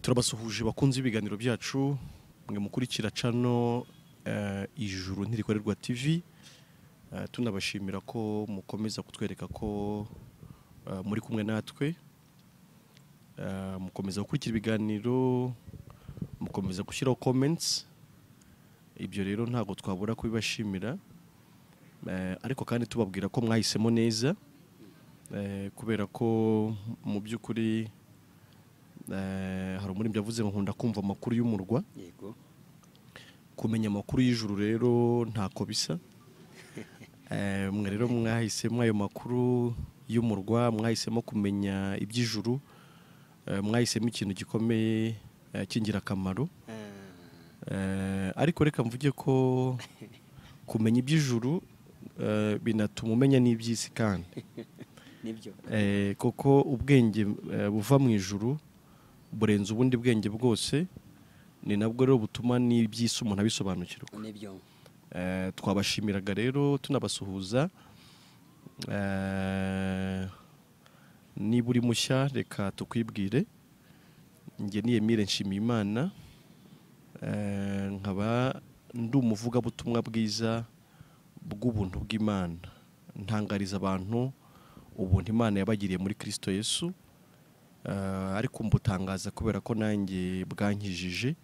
turabasuhuje bakunze ibiganiro byacu mwe mukurikira cano Ijuruntirikorerwa TV. Tunabashimira ko mukomeza kutwereka ko muri kumwe natwe, mukomeza gukurikira ibiganiro, mukomeza gushyiraho comments. Ibyo rero ntago twabura kubibashimira, ariko kandi tubabwira ko mwahisemo neza, kubera ko mu by'ukuri hari umuririmbyi yavuze ngo nkunda kumva amakuru y'umurwa. Yego. Kumenya amakuru y'ijuru rero ntako bisa. Mwe rero mwahisemo ayo makuru y'umurwa, mwahisemo kumenya iby'ijuru, mwahisemo ikintu gikomeye cy'ingirakamaro. Ariko reka mvuge ko kumenya iby'ijuru binatuma umenya n'iby'isi kandi. Nibyo. Koko ubwenge buva mu ijuru burenze ubundi bwenge bwose, ni nabwo rero butuma n'iby'isi umuntu abisobanukirwa. Nibyo. Twabashimiraga rero tunabasuhuza. Niba uri mushya reka tukwibwire. Njye ni Emile nshimiye Imana, nkaba ndi umuvugabutumwa bwiza bw'ubuntu bw'Imana. Ntangariza abantu ubuntu Imana yabagiriye muri Kristo Yesu, ariko mbutangaza kubera ko nanjye bwankijije,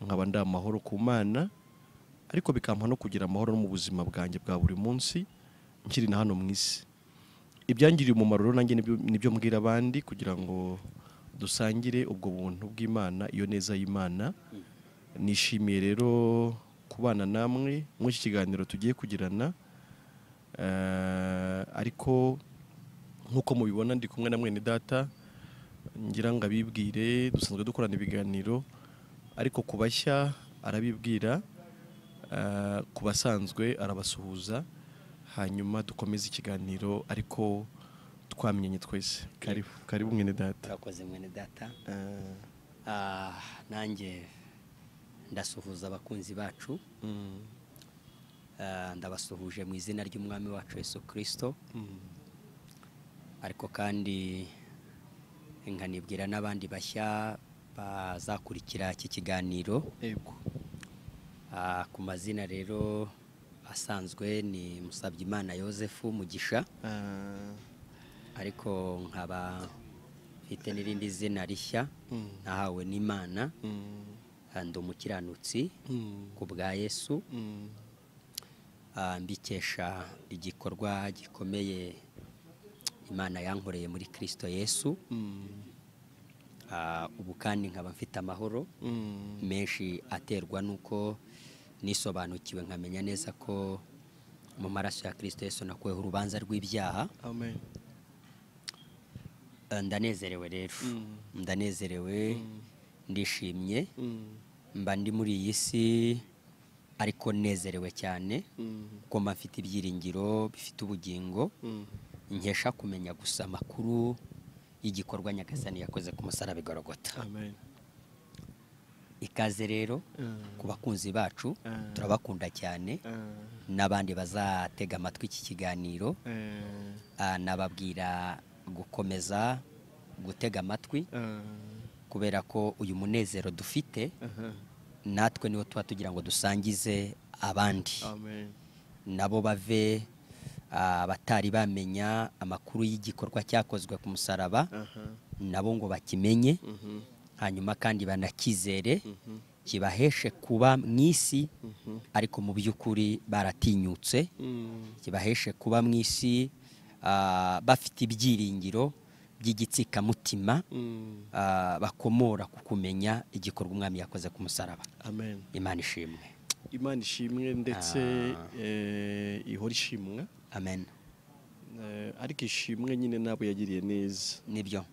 nkaba ndi amahoro ku Mana, ariko bikampa no kugira amahoro no mu buzima bwanjye bwa buri munsi nkiri na hano mu isi. Ibyangiriye umumaro rero nanjye nibyo mbwira abandi, kugira ngo dusangire ubwo buntu bw'Imana, iyo neza y'Imana. Nishimiye rero kubana namwe muri iki kiganiro tugiye kugirana, ariko nk'uko mubibona ndi kumwe na mwene data, ngira ngo abibwire. Dusanzwe dukorana ibiganiro, ariko ku bashya arabibwira, ku basanzwe arabasuhuza, hanyuma dukomeze ikiganiro ariko twamenye twese. Karibu mwene data. Urakoze mwene data. Nanjye ndasuhuza abakunzi bacu. Ndabasuhuje mu izina ry'umwami wacu Yesu Kristo. Ariko kandi nkanibwira n'abandi bashya bazakurikira iki kiganiro. Yego. Ku mazina rero asanzwe ni Musabyimana Yosefu Mugisha, ariko nkaba mfite n'irindi zina rishya nahawe n'Imana. Ndi umukiranutsi ku bwa Yesu, mbikesha igikorwa gikomeye Imana yankoreye muri Kristo Yesu. Ubu kandi nkaba mfite amahoro menshi aterwa nuko nisobanukiwe, nkamenya neza ko mu maraso ya Kristo Yesu nakuweho urubanza rw'ibyaha. Amen. Ndanezerewe rero, ndanezerewe, ndishimye, mba ndi muri iyi si ariko nezerewe cyane, kuko mba mfite ibyiringiro bifite ubugingo, nkesha kumenya gusa amakuru y'igikorwa Nyagasani yakoze ku musaraba i Golgotha. Amen. Ikaze rero ku bakunzi bacu, turabakunda cyane, n'abandi bazatega amatwi iki kiganiro. Nababwira gukomeza gutega amatwi, kubera ko uyu munezero dufite natwe niwo tuba tugira ngo dusangize abandi. Amen. Nabo bave batari bamenya amakuru y'igikorwa cyakozwe ku musaraba, nabo ngo bakimenye, hanyuma kandi banakizere, kibaheshe kuba mu isi ariko mu by'ukuri baratinyutse, kibaheshe kuba mu isi bafite ibyiringiro by'igitsikamutima, bakomora ku kumenya igikorwa umwami yakoze ku musaraba. Amen. Imana ishimwe. Imana ishimwe, ndetse ihora ishimwa. Amen. Ariko ishimwe nyine nabo yagiriye neza. Nibyo.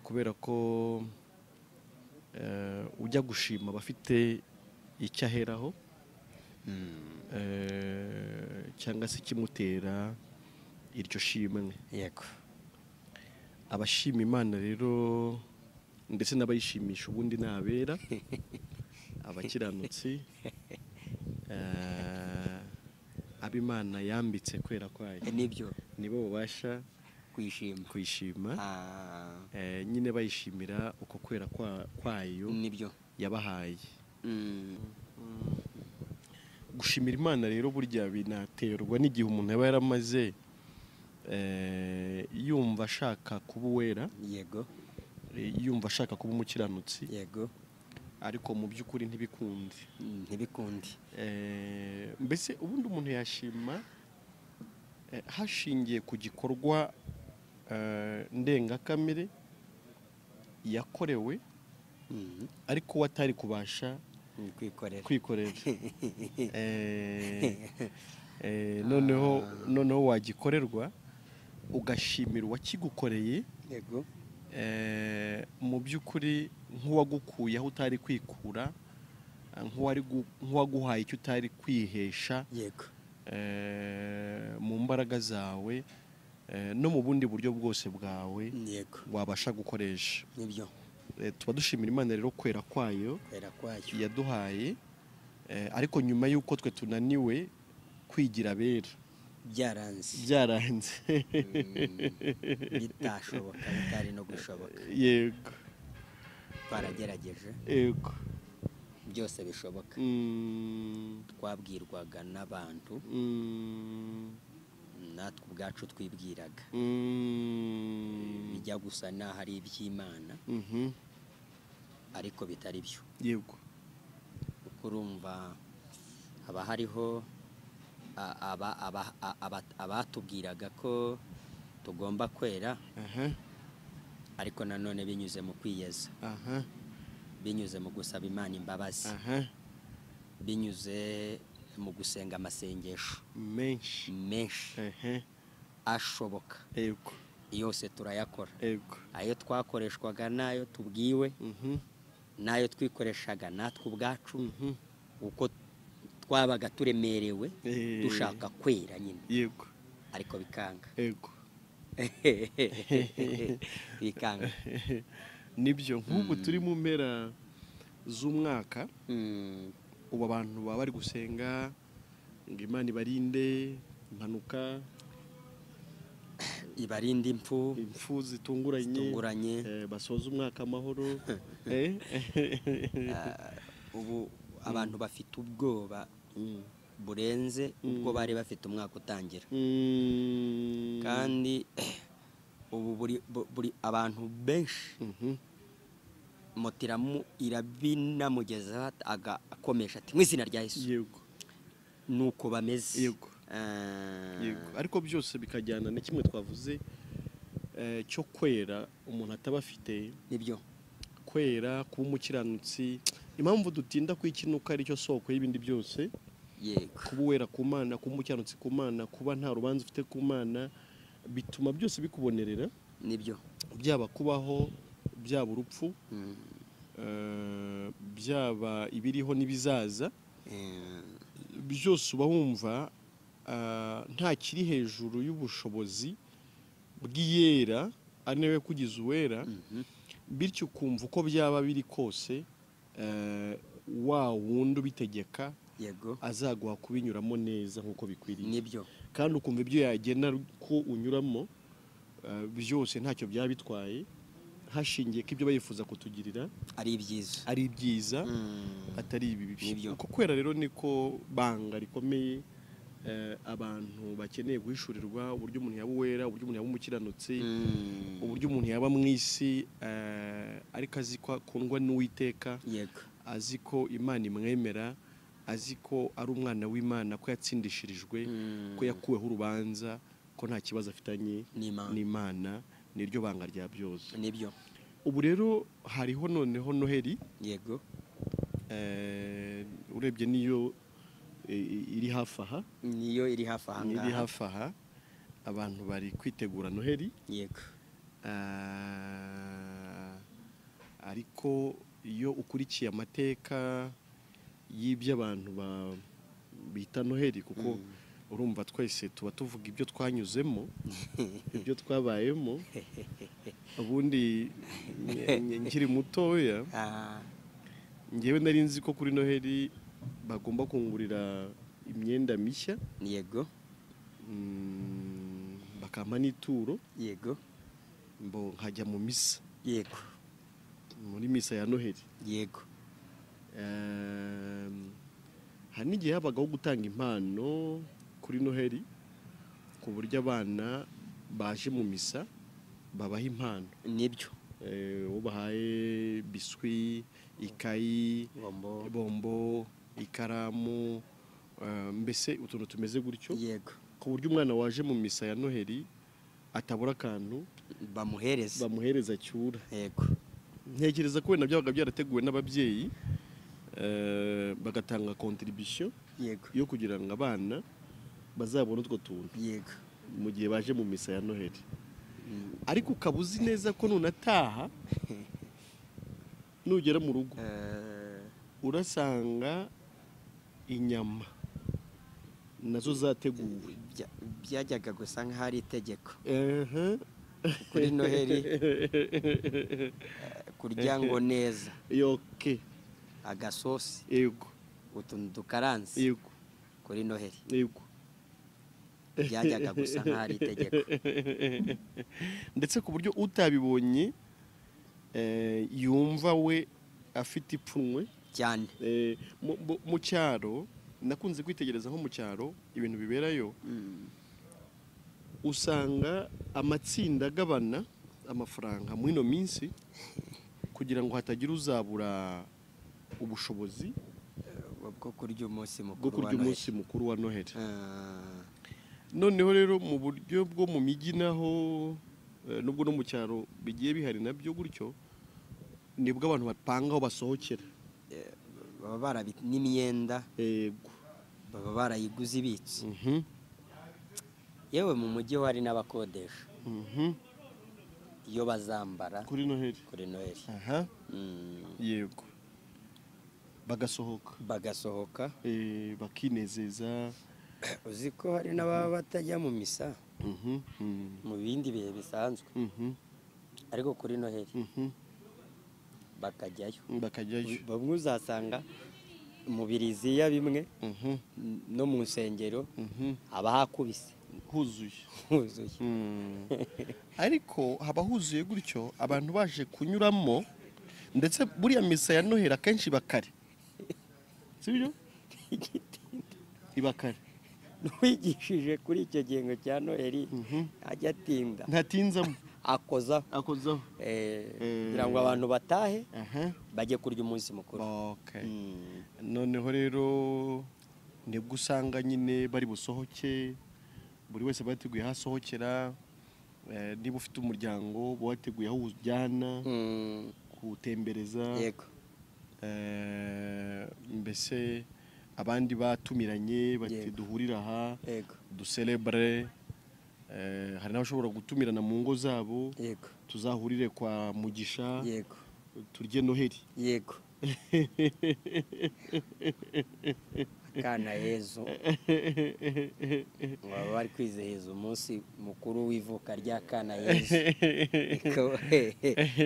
Kubera ko ujya gushima abafite icyo aheraho, cyangwa se kimutera iryo shimwe. Yego. Abashima Imana rero ndetse n'abayishimisha ubundi nabera abakiranutsi, ab'Imana yambitse kwera kwayo. Nibyo. Nibo babasha kwishima nyine bayishimira uko kwera kwayo nibyo yabahaye. Gushimira Imana rero burya binaterwa n'igihe umuntu yaba yaramaze yumva ashaka kuba uwera, yego, yumva ashaka kuba umukiranutsi, yego, ariko mu by'ukuri ntibikunde. Mbese ubundi umuntu yashima hashingiye ku gikorwa ndengakamere yakorewe ariko watari kubasha kwikorera. Noneho wagikorerwa ugashimira uwakigukoreye, yego, mu by'ukuri nk'uwagukuye aho utari kwikura, nk'uwaguhaye icyo utari kwihesha, yego, mu mbaraga zawe no mu bundi buryo bwose bwawe, yego, wabasha gukoresha. nibyo. Tuba dushimira Imana rero kwera kwayo yaduhaye, ariko nyuma y'uko twe tunaniwe kwigira abera, byaranze bitashoboka, bitari no gushoboka. Yego, twaragerageje, yego, byose bishoboka. Twabwirwaga n'abantu, natwe ubwacu twibwiraga bijya gusa naho ari iby'Imana, ariko bitari byo. Yego, kuko urumva haba hariho abatubwiraga ko tugomba kwera, ariko nanone binyuze mu kwiyeza, binyuze mu gusaba Imana imbabazi, binyuze mu gusenga amasengesho menshi ashoboka. Yego, yose turayakora. yego, ayo twakoreshwaga n'ayo tubwiwe, n'ayo twikoreshaga natwe ubwacu, uko twabaga turemerewe dushaka kwera nyine. Yego, ariko bikanga. Yego, bikanga. Nibyo, nk'ubu turi mu mpera z'umwaka, ubu abantu baba bari gusenga ngo Imana ibarinde impanuka, ibarinde impfu zitunguranye, basoza umwaka amahoro. Ubu abantu bafite ubwoba burenze ubwo bari bafite umwaka utangira, kandi ubu buri abantu benshi motiramu irabinamugeza agakomesha ati mw'izina rya Yesu. Yego, nuko bameze. Yego, yego, ariko byose bikajyana na kimwe twavuze cyo kwera umuntu ataba afite. Nibyo, kwera, kuba umukiranutsi. Impamvu dutinda kwikinuka ari cyo soko y'ibindi byose. Yego, kuba uwera ku Mana, kuba umukiranutsi ku Mana, kuba nta rubanza ufite ku Mana, bituma byose bikubonerera. Nibyo, byaba kubaho, byaba urupfu, byaba ibiriho n'ibizaza, byose uba wumva nta kiri hejuru y'ubushobozi bw'iyera ari nawe kugize uwera, bityo ukumva uko byaba biri kose wa wundi ubitegeka, yego, azaguha kubinyuramo neza nk'uko bikwiriye. nibyo, kandi ukumva ibyo yagena ko unyuramo byose ntacyo byaba bitwaye, hashingiye ko ibyo bayifuza kutugirira ari ibyiza, atari ibibi. Nibyo. Uko kwera rero niko banga rikomeye abantu bakeneye guhishurirwa, uburyo umuntu yaba uwera, uburyo umuntu yaba umukiranutsi, uburyo umuntu yaba mu isi ariko azi ko akundwa n'Uwiteka, yego, azi ko Imana imwemera, azi ko ari umwana w'Imana, ko yatsindishirijwe, ko yakuweho urubanza, ko nta kibazo afitanye n'Imana. Niryo banga rya byose. Nibyo. Ubu rero hariho noneho Noheli. Yego, urebye niyo iri hafi aha. Niyo iri hafi aha ngaha. Iri hafi aha. Abantu bari kwitegura Noheli. Yego. Ariko iyo ukurikiye amateka y'ibyo abantu bita Noheli, kuko urumva twese tuba tuvuga ibyo twanyuzemo, ibyo twabayemo. Ubundi nkiri mutoya, ngewe nari nzi ko kuri Noheli bagomba kungurira imyenda mishya. Yego. bakampa n'ituro yego mbo nkajya mu misa yego muri misa ya Noheli. yego hari n'igihe habagaho gutanga impano kuri Noheli ku buryo abana baje mu misa babaha impano. nibyo ubahaye biswi, ikayi, bombo, ikaramu, mbese utuntu tumeze gutyo, yego ku buryo umwana waje mu misa ya Noheli atabura akantu bamuhereza cyura. yego ntekereza ko wenda byabaga byarateguwe n'ababyeyi bagatanga contribution yego yo kugira ngo abana bazabone utwo tuntu yego mu gihe baje mu misa ya Noheli. Ariko ukaba uzi neza ko nunataha nugera mu rugo urasanga inyama nazo zateguwe. byajyaga gusa nk'aho ari itegeko kuri Noheli kurya ngo neza yoke agasosi, yego, utuntu dukaranze, yego, kuri Noheli yego, byajyaga gusa nk'aho ari itegeko. ndetse ku buryo utabibonye yumva we afite ipfunwe cyane. Mu cyaro nakunze kwitegereza nko mu cyaro ibintu biberayo, usanga amatsinda agabana amafaranga muri ino minsi kugira ngo hatagira uzabura ubushobozi bwo kurya umunsi mukuru wa Noheli. Noneho rero mu buryo bwo mu mijyi naho nubwo no mu cyaro bigiye bihari nabyo gutyo, nibwo abantu bapanga aho basohokera, baba n'imyenda, yego, baba barayiguze ibitse. yewe mu mujyi hari n'abakodesha iyo bazambara kuri Noheli. Aha. Yego, bagasohoka bakinezeza. uzi ko hari n'ababa batajya mu misa mu bindi bihe bisanzwe, ariko kuri Noheli bakajyayo. Bamwe uzasanga mu biriziya bimwe no mu nsengero haba hakubise huzuye. Ariko haba huzuye gutyo abantu baje kunyuramo, ndetse buriya misa ya Noheli akenshi bakare, sibyo? ibakare n'uwigishije kuri icyo gihengo cya Noheli ajya atinda, ntatinzamo, akozaho kugira ngo abantu batahe bajye kurya umunsi mukuru. noneho rero nibwo usanga nyine bari busohoke, buri wese bateguye aho asohokera. Niba ufite umuryango wateguye aho ujyana kuwutembereza, yego, mbese abandi batumiranye bati duhurira aha ducelebre. Hari n'abashobora gutumirana mu ngo zabo, yego, tuzahurire kwa Mugisha, yego, turye Noheli, yego. Kana Yezu baba bari kwizihiza umunsi mukuru w'ivuka rya Kana Yezu,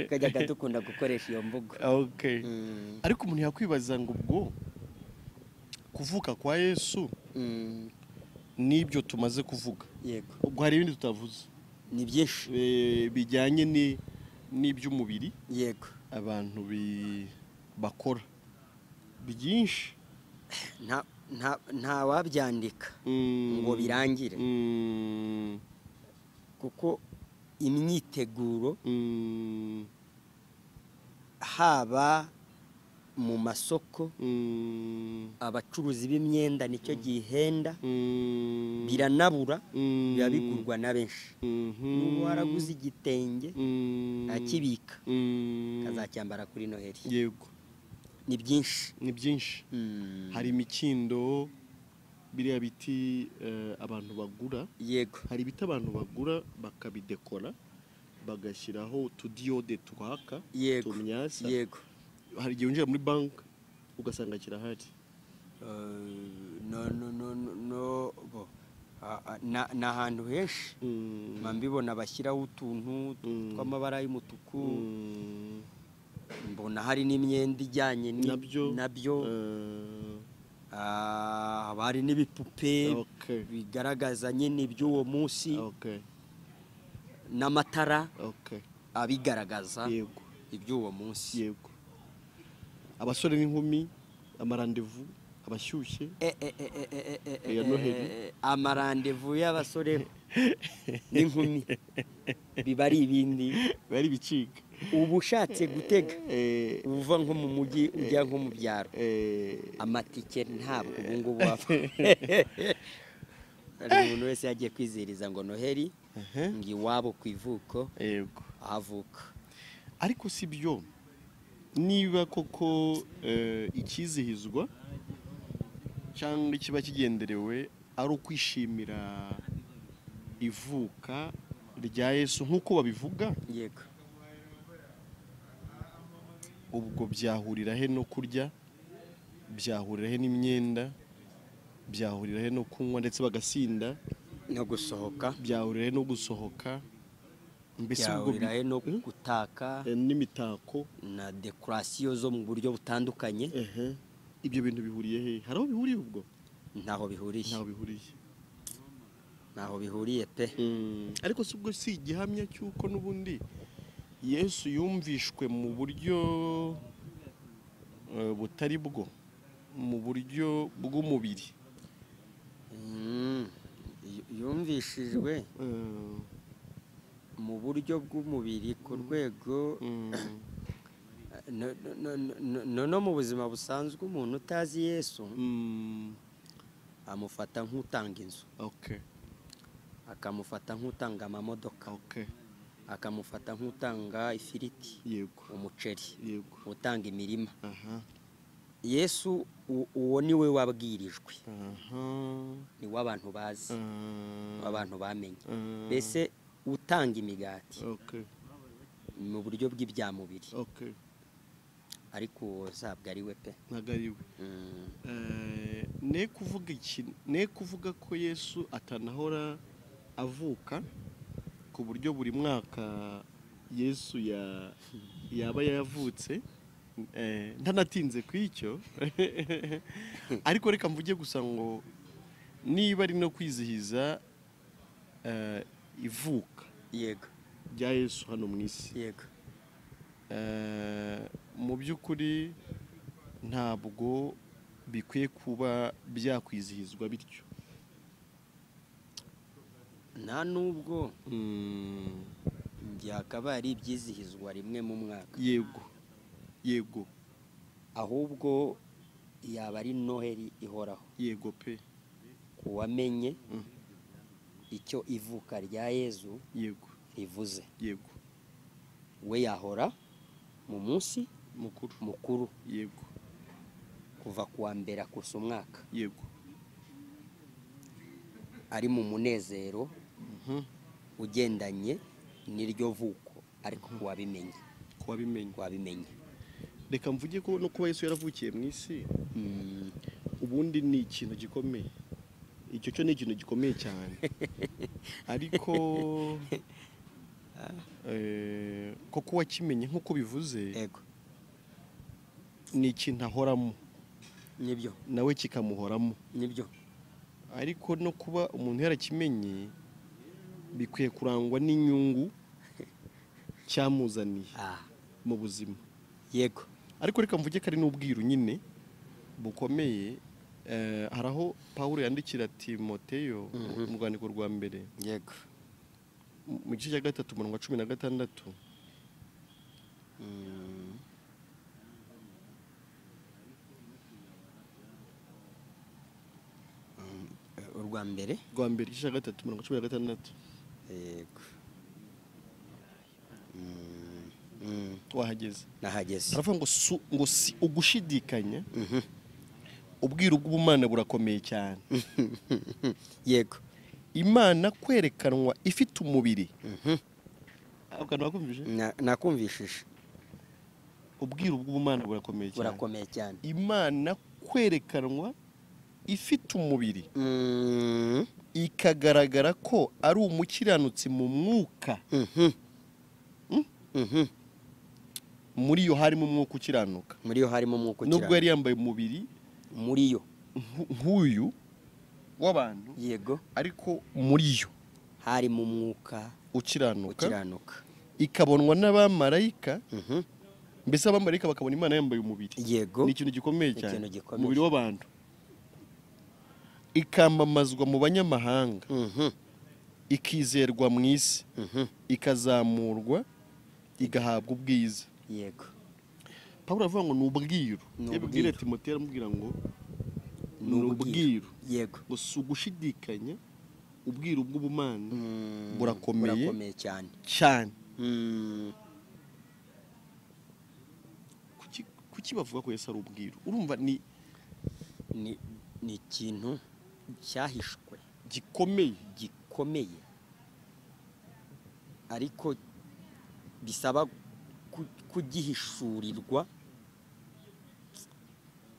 kajyaga dukunda gukoresha iyo mvugo. Ariko umuntu yakwibaza ngo ubwo kuvuka kwa Yesu n'ibyo tumaze kuvuga, yego, ubwo hari ibindi tutavuze, ni byinshi bijyanye n'iby'umubiri, yego, abantu bakora byinshi nta wabyandika ngo birangire, kuko imyiteguro haba mu masoko, abacuruzi b'imyenda nicyo gihenda, biranabura, biba bigurwa na benshi. N'ubu waraguze igitenge akibika kazacyambara kuri Noheli. Yego, ni byinshi, hari imikindo, biriya biti abantu bagura, yego, hari ibiti abantu bagura bakabidekora bagashyiraho utudiyode twaka, tumyasa, yego. Hari igihe winjira muri banki ugasanga kirahari. ni ahantu henshi mbibona bashyiraho utuntu tw'amabara y'umutuku, mbona hari n'imyenda ijyanye nabyo, hari n'ibipupe bigaragaza nyine iby'uwo munsi. n'amatara Okay. abigaragaza Yego. iby'uwo munsi. Yego. Abasore n'inkumi, amarandevu, abashyushye. Ya Noheli. Amarandevu y'abasore n'inkumi biba ari ibindi, Bari bicika. uba ushatse gutega uva nko mu mujyi ujya nko mu byaro, amatike ntabwo ubu ngubu wapfa. Hari umuntu wese yagiye kwizihiriza ngo Noheli ngo iwabo ku ivuko Yego. ahavuka. Ariko si byo, niba koko ikizihizwa cyangwa ikiba kigenderewe ari ukwishimira ivuka rya Yesu nk'uko babivuga, Yego. ubwo byahurira he no kurya, byahurira he n'imyenda, byahurira he no kunywa ndetse bagasinda, no gusohoka, byahurira he no gusohoka, mbese ubwo byahurira he no gutaka n'imitako na dekorasiyo zo mu buryo butandukanye. Ibyo bintu bihuriye he? Hari aho bihuriye ubwo? Ntaho bihuriye, Ntaho bihuriye. ntaho bihuriye pe. Ariko si ubwo si igihamya cy'uko n'ubundi Yesu yumvishwe mu buryo butari bwo, mu buryo bw'umubiri. Yumvishijwe mu buryo bw'umubiri ku rwego no mu buzima busanzwe umuntu utazi Yesu amufata nk'utanga inzu, Okay. akamufata nk'utanga amamodoka, Okay. akamufata nk'utanga ifiriti, Yego. umuceri, Yego. utanga imirima. Aha. Yesu uwo ni we wabwirijwe, Aha. ni we abantu bazi, abantu bamenye. Ah. Mbese utanga imigati Okay. mu buryo bw'ibyamubiri, Okay. ariko uwo zabwo ari we pe. Ntago ari we. Ne kuvuga ko Yesu atanahora avuka ku buryo buri mwaka Yesu yaba yavutse, ntanatinze ku icyo. Ariko reka mvuge gusa ngo niba ari no kwizihiza ivuka Yego. rya Yesu hano mu isi, Yego. mu by'ukuri ntabwo bikwiye kuba byakwizihizwa bityo. Nta nubwo byakaba ari ibyizihizwa rimwe mu mwaka. Yego. Yego. Ahubwo yaba ari Noheli ihoraho. Yego pe. Kuwamenye icyo ivuka rya Yesu Yego. rivuze. Yego. We yahora mu munsi mukuru. Yego. Kuva kuwa mbere akusa umwaka. Yego. Ari mu munezero ugendanye n'iryo vuko, ariko kuwabimenye. Reka mvuge ko no kuba Yesu yaravukiye mu isi ubundi ni ikintu gikomeye. Icyo cyo ni ikintu gikomeye cyane. Ariko koko wakimenye nk'uko bivuze. Yego. Ni ikintu ahoramo. Nibyo. Nawe kikamuhoramo. Nibyo. Ariko no kuba umuntu yarakimenye bikwiye kurangwa n'inyungu cyamuzaniye mu buzima. Yego. Ariko reka mvuge ko ari n'ubwiru nyine bukomeye. Hari aho Pawulo yandikira Timoteyo mu rwandiko rwa mbere. Yego. Mu gice cya 3:16. Urwa mbere igice cya 3:16. Yego. Wahageze? Nahageze. Aravuga ngo si ugushidikanya. Ubwiru bw'Imana burakomeye cyane. Yego. Imana kwerekanwa ifite umubiri. Nakumvishije. Ubwiru bw'Imana burakomeye cyane. Burakomeye cyane. Imana kwerekanwa ifite umubiri. Ikagaragara ko ari umukiranutsi mu mwuka. Muri yo harimo umwuka ukiranuka. Nubwo yari yambaye umubiri muri yo nk'uyu w'abantu. Yego. Ariko muri yo harimo umwuka ukiranuka ikabonwa n'abamarayika mbese abamarayika bakabona Imana yambaye umubiri yego ni ikintu gikomeye cyane umubiri w'abantu ikamamazwa mu banyamahanga ikizerwa mu isi ikazamurwa igahabwa ubwiza yego Pawulo avuga ngo ni ubwiru yabwira Timoteyo aramubwira ngo ni ubwiru yego ngo si ugushidikanya ubwiru bw'ubumana burakomeye cyane kuki bavuga ko Yesu ari ubwiru urumva ni ikintu cyahishwe gikomeye ariko bisaba kugihishurirwa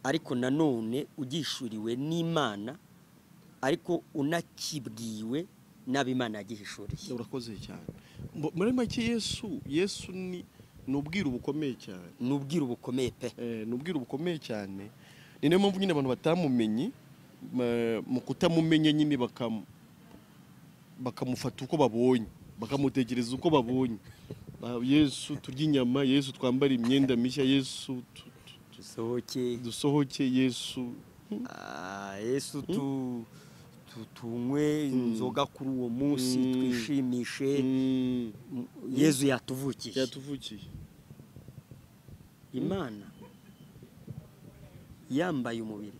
ariko nanone ugihishuriwe n'Imana ariko unakibwiwe n'ab'Imana yagihishuriye urakoze cyane muri make Yesu ni ubwiru bukomeye cyane ni ubwiru bukomeye pe ni ubwiru bukomeye cyane ni nayo mpamvu nyine abantu batamumenye mu kutamumenya nyine bakamufata uko babonye bakamutekereza uko babonye Yesu turya inyama Yesu twambara imyenda mishya Yesu dusohoke Yesu tunywe inzoga kuri uwo munsi twishimishe Yesu yatuvukiye Imana yambaye umubiri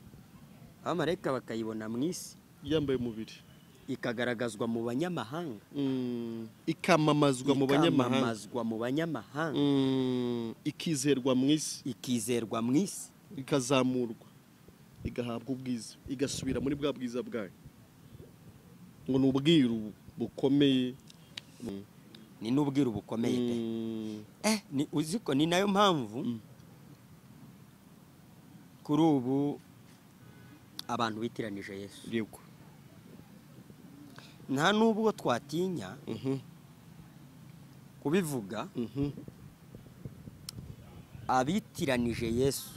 abamarayika bakayibona mu isi yambaye umubiri ikagaragazwa mu banyamahanga ikamamazwa mu banyamahanga ikizerwa mu isi ikazamurwa igahabwa ubwiza igasubira muri bwa bwiza bwayo ngo ni ubwiru bukomeye ni n'ubwiru bukomeye ni uziko ni nayo mpamvu kuri ubu abantu bitiranije Yesu yego nta nubwo twatinya kubivuga abitiranije Yesu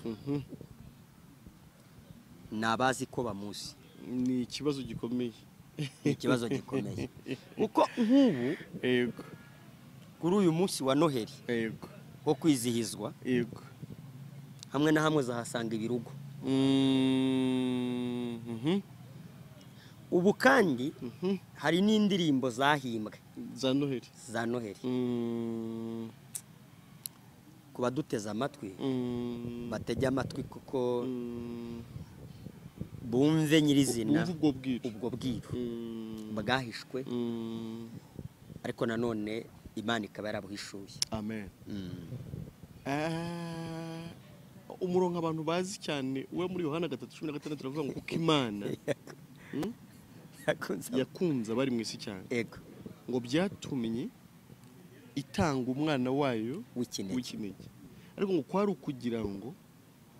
nabazi ko bamuzi ni ikibazo gikomeye kuko nk'ubu yego kuri uyu munsi wa Noheli yego wo kwizihizwa yego hamwe na hamwe zahasanga ibirugo ubu kandi hari n'indirimbo zahimbwe za Noheli kuba duteze amatwi batege amatwi kuko bumve nyirizina ubwo bwiru bwahishwe ariko nanone Imana ikaba yarabuhishuye amen umurongo abantu bazi cyane we muri Yohana 3:16 turavuga ngo uko Imana yakunze abari mu isi cyane yego ngo byatumye itanga umwana wayo w'ikinege ariko ngo kwari ukugira ngo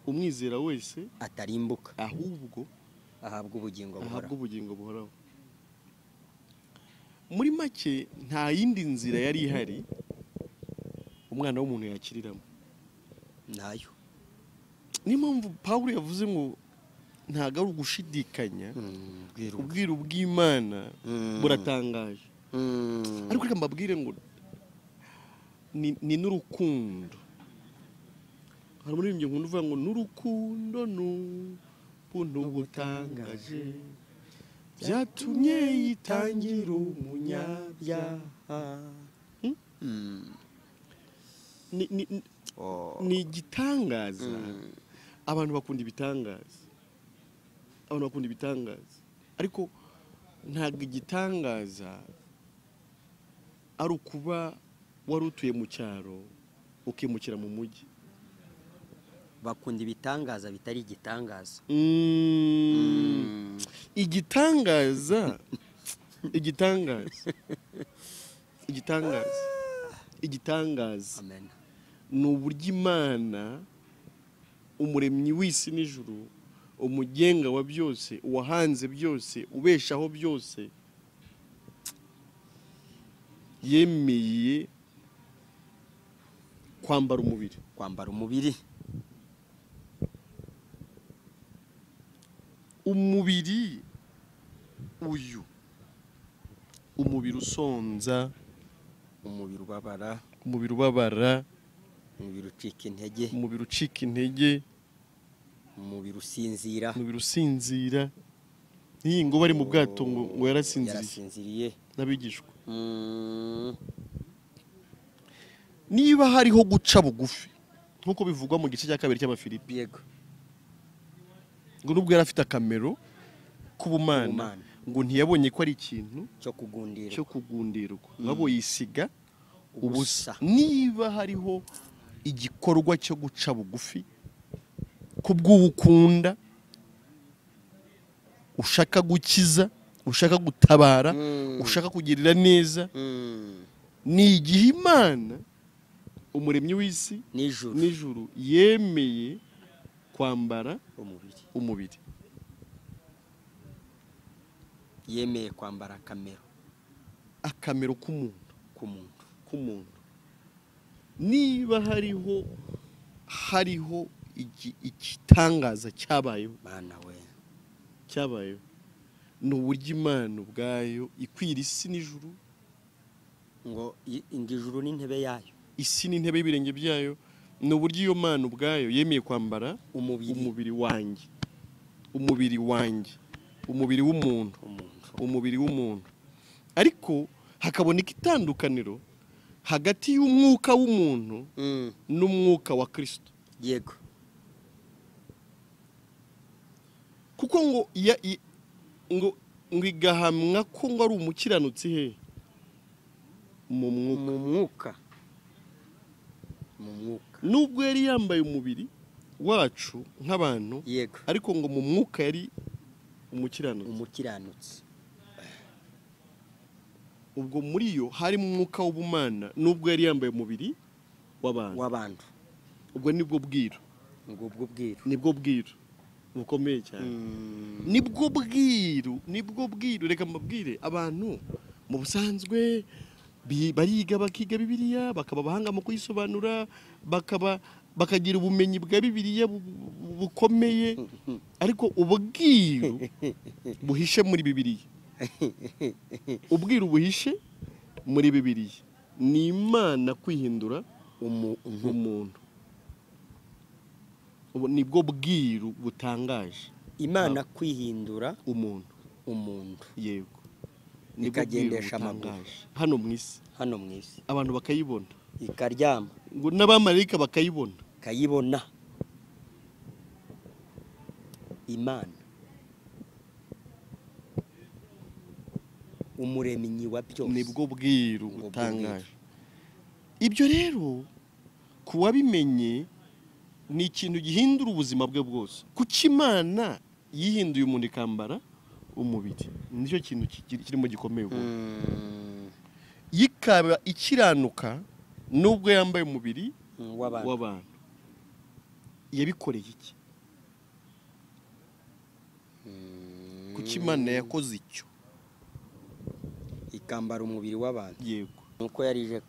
umwizera wese atarimbuka ahubwo ahabwa ubugingo buhoraho muri make nta yindi nzira yari ihari umwana w'umuntu yakiriramo nayo niyo mpamvu Pawulo yavuze ngo ntago ari ugushidikanya ubwiru bw'Imana buratangaje ariko reka mbabwire ngo ni n'urukundo hari muri ibyo nkunda uvuga ngo n'urukundo n'ubuntu butangaje byatumye yitangira umunyabyaha ni igitangaza abantu bakunda ibitangaza ariko ntabwo igitangaza ari ukuba wari utuye mu cyaro ukimukira mu mujyi bakunda ibitangaza bitari igitangaza igitangaza amen ni uburyo Imana umuremyi w'isi n'ijuru umugenga wa byose uwahanze byose ubeshaho byose yemeye kwambara umubiri umubiri usonza umubiri ubabara, umubiri ubabara, umubiri ucika intege, umubiri ucika intege, umubiri usinzira, umubiri usinzira. Iyi ngo bari mu bwato ngo yarasinziriye n'abigishwa. Niba hariho guca bugufi nk'uko bivugwa mu gice cya 2 cy'Abafilipi, yego, ngo nubwo yari afite akamero k'ubumana, ngo ntiyabonye ko ari ikintu cyo kugundirwa, ngabo yisiga ubusa. Niba hariho igikorwa cyo guca bugufi kubw'ukunda, ushaka gukiza, ushaka gutabara, ushaka kugirira neza, ni igihe Imana umuremyi w'isi n'ijuru yemeye kwambara umubiri, yemeye kwambara akamero k'umuntu. Niba hariho igitangaza cyabayeho, ni uburyo Imana ubwayo ikwira isi n'ijuru, ngo ijuru n'intebe yayo, isi n'intebe y'ibirenge byayo. Ni uburyo iyo Mana ubwayo yemeye kwambara umubiri wanjye, umubiri w'umuntu. Ariko hakaboneka itandukaniro hagati y'umwuka w'umuntu n'umwuka wa Kristo. Yego. Kuko ngo igahamwa ko ngo ari umukiranutsi he mu mwuka. Nubwo yari yambaye umubiri wacu nk'abantu, ariko ngo mu mwuka yari umukiranutsi. Ubwo muri yo harimo umwuka w'ubumana, nubwo yari yambaye umubiri w'abantu. Ubwo nibwo bwiru bukomeye cyane. Nibwo bwiru. Reka mbabwire, abantu mu busanzwe bakiga Bibiliya, bakaba abahanga mu kuyisobanura, bakagira ubumenyi bwa Bibiliya bukomeye, ariko ubwiru buhishe muri Bibiliya, ni Imana kwihindura umuntu. Ubu nibwo bwiru butangaje, Imana kwihindura umuntu. Yego, ikagendesha amaguru hano mu isi, abantu bakayibona, ikaryama, ngo n'abamarayika bakayibona. Imana umuremyi wa byose, nibwo bwiru butangaje. Ibyo rero kuwabimenye ni ikintu gihindura ubuzima bwe bwose. Kuki Imana yihinduye umuntu ikambara umubiri, nicyo kintu kirimo gikomeye. Yikaba ikiranuka nubwo yambaye umubiri w'abantu. Yabikoreye iki? Kuki Imana yakoze icyo, ikambara umubiri w'abantu? Yego, nuko yarije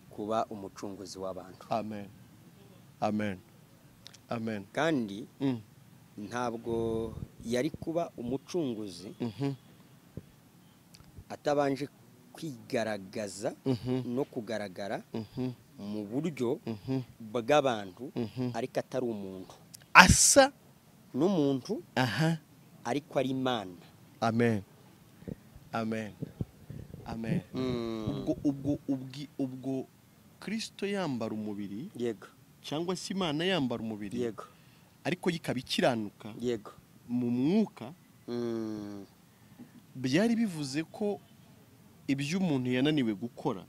kuba umucunguzi w'abantu. Amen. Kandi ntabwo yari kuba umucunguzi atabanje kwigaragaza no kugaragara mu buryo bw'abantu, ariko atari umuntu, asa n'umuntu, ariko ari Imana. Amen. Ubwo Kristo yambara umubiri, yego, cyangwa se Imana yambara umubiri, yego, ariko yikaba ikiranuka, yego, mu mwuka. Byari bivuze ko ibyo umuntu yananiwe gukora,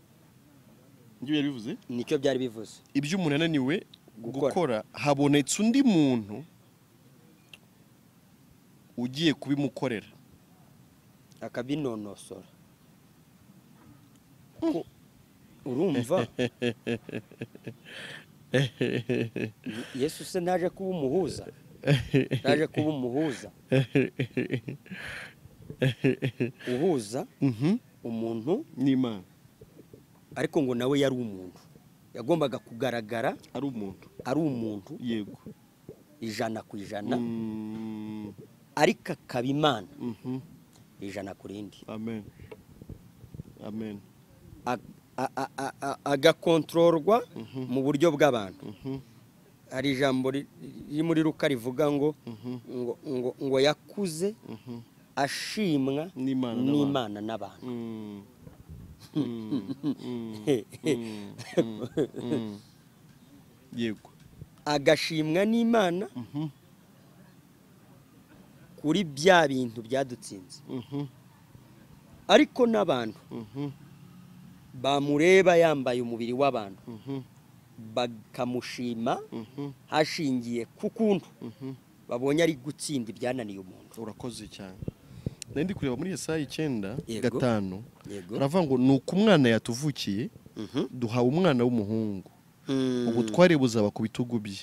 nicyo byari bivuze, ibyo umuntu yananiwe gukora, habonetse undi muntu ugiye kubimukorera, akabinonosora. Urumva? Yesu se naje kuba umuhuza, uhuza umuntu n'Imana, ariko ngo nawe yari umuntu, yagombaga kugaragara ari umuntu. Yego, 100%, ariko akaba Imana 100%. Amen. agakontororwa mu buryo bw'abantu. Hari ijambo riri muri Luka rivuga ngo yakuze ashimwa n'Imana n'abantu. Yego. Agashimwa n'Imana kuri bya bintu byadutsinze. Ariko n'abantu bamureba yambaye umubiri w'abantu bakamushima hashingiye ku kuntu babonye ari gutsinda ibyananiye umuntu. Urakoze cyane. Ndi kureba muri Yesaya 9:5 Yego. aravuga ngo nuko umwana yatuvukiye duhawe umwana w'umuhungu ubutware buzaba ku bitugu bye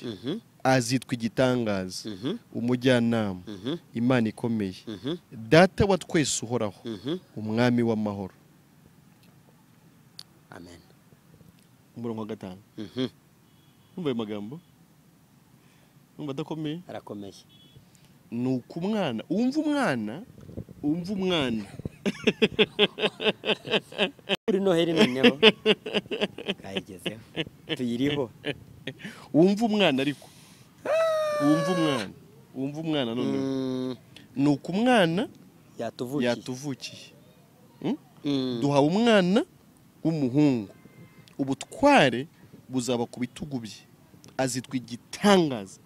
azitwa igitangaza umujyanama Imana ikomeye data wa twese uhoraho umwami w'amahoro. Amen. Umurongo wa 5. Umva magambo. Umva dakomeye. Arakomeye. Nuko umwana umva umwana kuri Noheli noneho kayigezeho tuyiriho. Umva umwana ariko umva umwana noneho nuko umwana yatuvukiye duhawe umwana w'umuhungu ubutware buzaba ku bitugu bye azitwa igitangaza.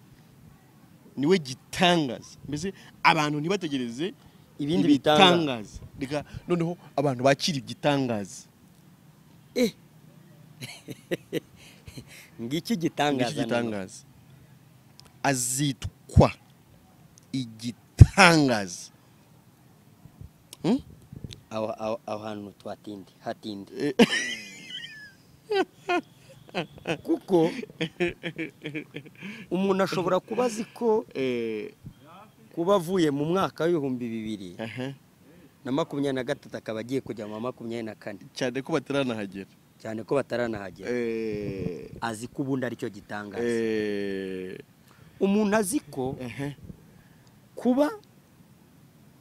Niwe gitangaza. Mbese abantu ntibategereze ibindi bitangaza. Reka noneho abantu bakira igitangaza. Ngiki gitangaza. Azitwa igitangaza. Aho hantu hatinde. Kuko umuntu ashobora kuba azi ko kuba avuye mu mwaka w'2023 akaba agiye kujya mu 2024 cyane ko bataranahagera azi ko ubundi aricyo gitangaza. Umuntu azi ko kuba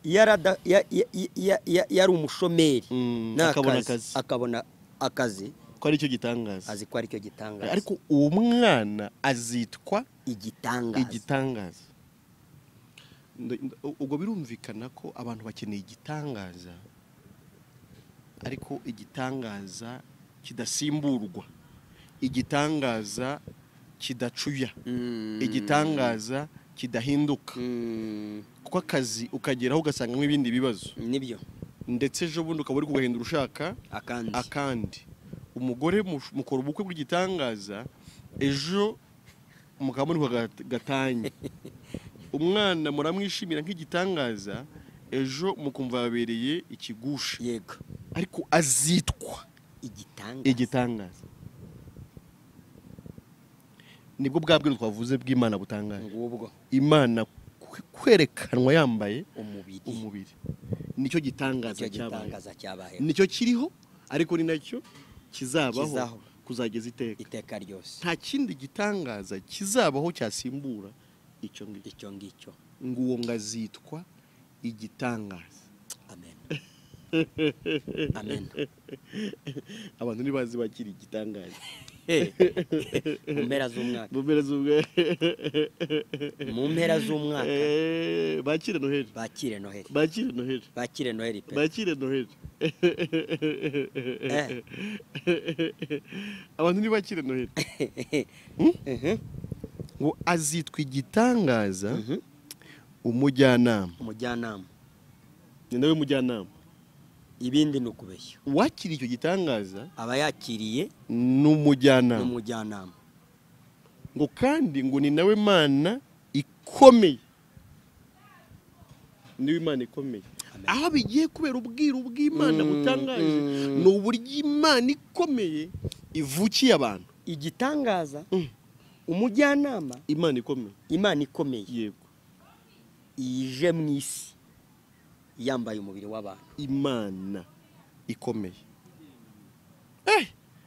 yari umushomeri akabona akazi ko aricyo gitangaza. Azi ko aricyo gitangaza. Ariko uwo mwana azitwa igitangaza. Ubwo birumvikana ko abantu bakeneye igitangaza, ariko igitangaza kidasimburwa, igitangaza kidacuya, igitangaza kidahinduka. Kuko akazi ukageraho ugasangamo ibindi bibazo. Nibyo. Ndetse ejo bundi ukaba uri kugahindura ushaka akandi. Umugore mukora ubukwe bw'igitangaza ejo mukaba muri gatanye. Umwana muramwishimira nk'igitangaza ejo mukumva babereye ikigusha. Yego. Ariko azitwa igitangaza. Nibwo bwabwe twavuze bw'Imana butangaje. Ngubwo Imana kwerekanwa yambaye umubiri. Nicyo gitangaza cyabaye. Nicyo kiriho ariko ni nacyo kizabaho kuzageza iteka ryose. Nta kindi gitangaza kizabaho cyasimbura icyo ngicyo. Nguwo ngazitwa igitangaza. Amen. Amen. Abantu nibazi bakiri igitangaza. Mu mpera z'umwaka bakire Noheli. Abantu ntibakire Noheli. Ngo azitwa igitangaza umujyanama. Ni nawe mujyanama. Ibindi ni ukubeshya. Wakiriye icyo gitangaza aba yakiriye n'umujyanama. Ngo kandi ngo ni nawe Mana ikomeye. Niwe Imana ikomeye. Aho bigiye kubera ubwiru bw'Imana butangaje ni uburyo Imana ikomeye ivukiye abantu. Igitangaza umujyanama Imana ikomeye. Yego. Ije mu isi yambaye umubiri w'abantu. Imana ikomeye.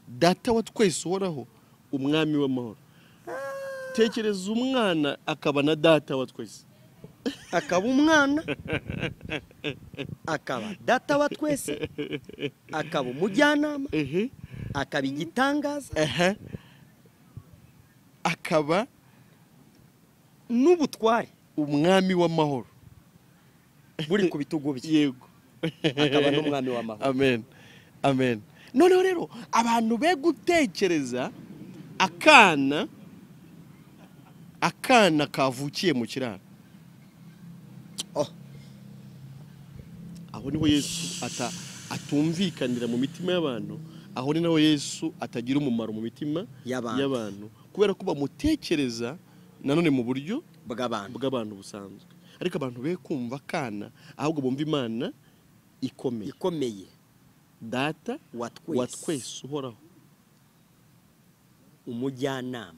Data wa twese uhoraho umwami w'amahoro. Tekereza umwana akaba na data wa twese. Akaba umwana akaba data wa twese akaba umujyanama akaba igitangaza, akaba n'ubutware, umwami w'amahoro buri ku bitugu bye. yego, akaba n'umwami w'amahoro. amen, amen. Noneho rero abantu be gutekereza akana kavukiye mu kiraro. Aho niho Yesu atumvikanira mu mitima y'abantu, aho ni naho Yesu atagira umumaro mu mitima y'abantu, kubera ko bamutekereza nanone mu buryo bw'abantu busanzwe. Ariko abantu be kumva akana, ahubwo bumva Imana ikomeye, data wa twese uhoraho, umujyanama,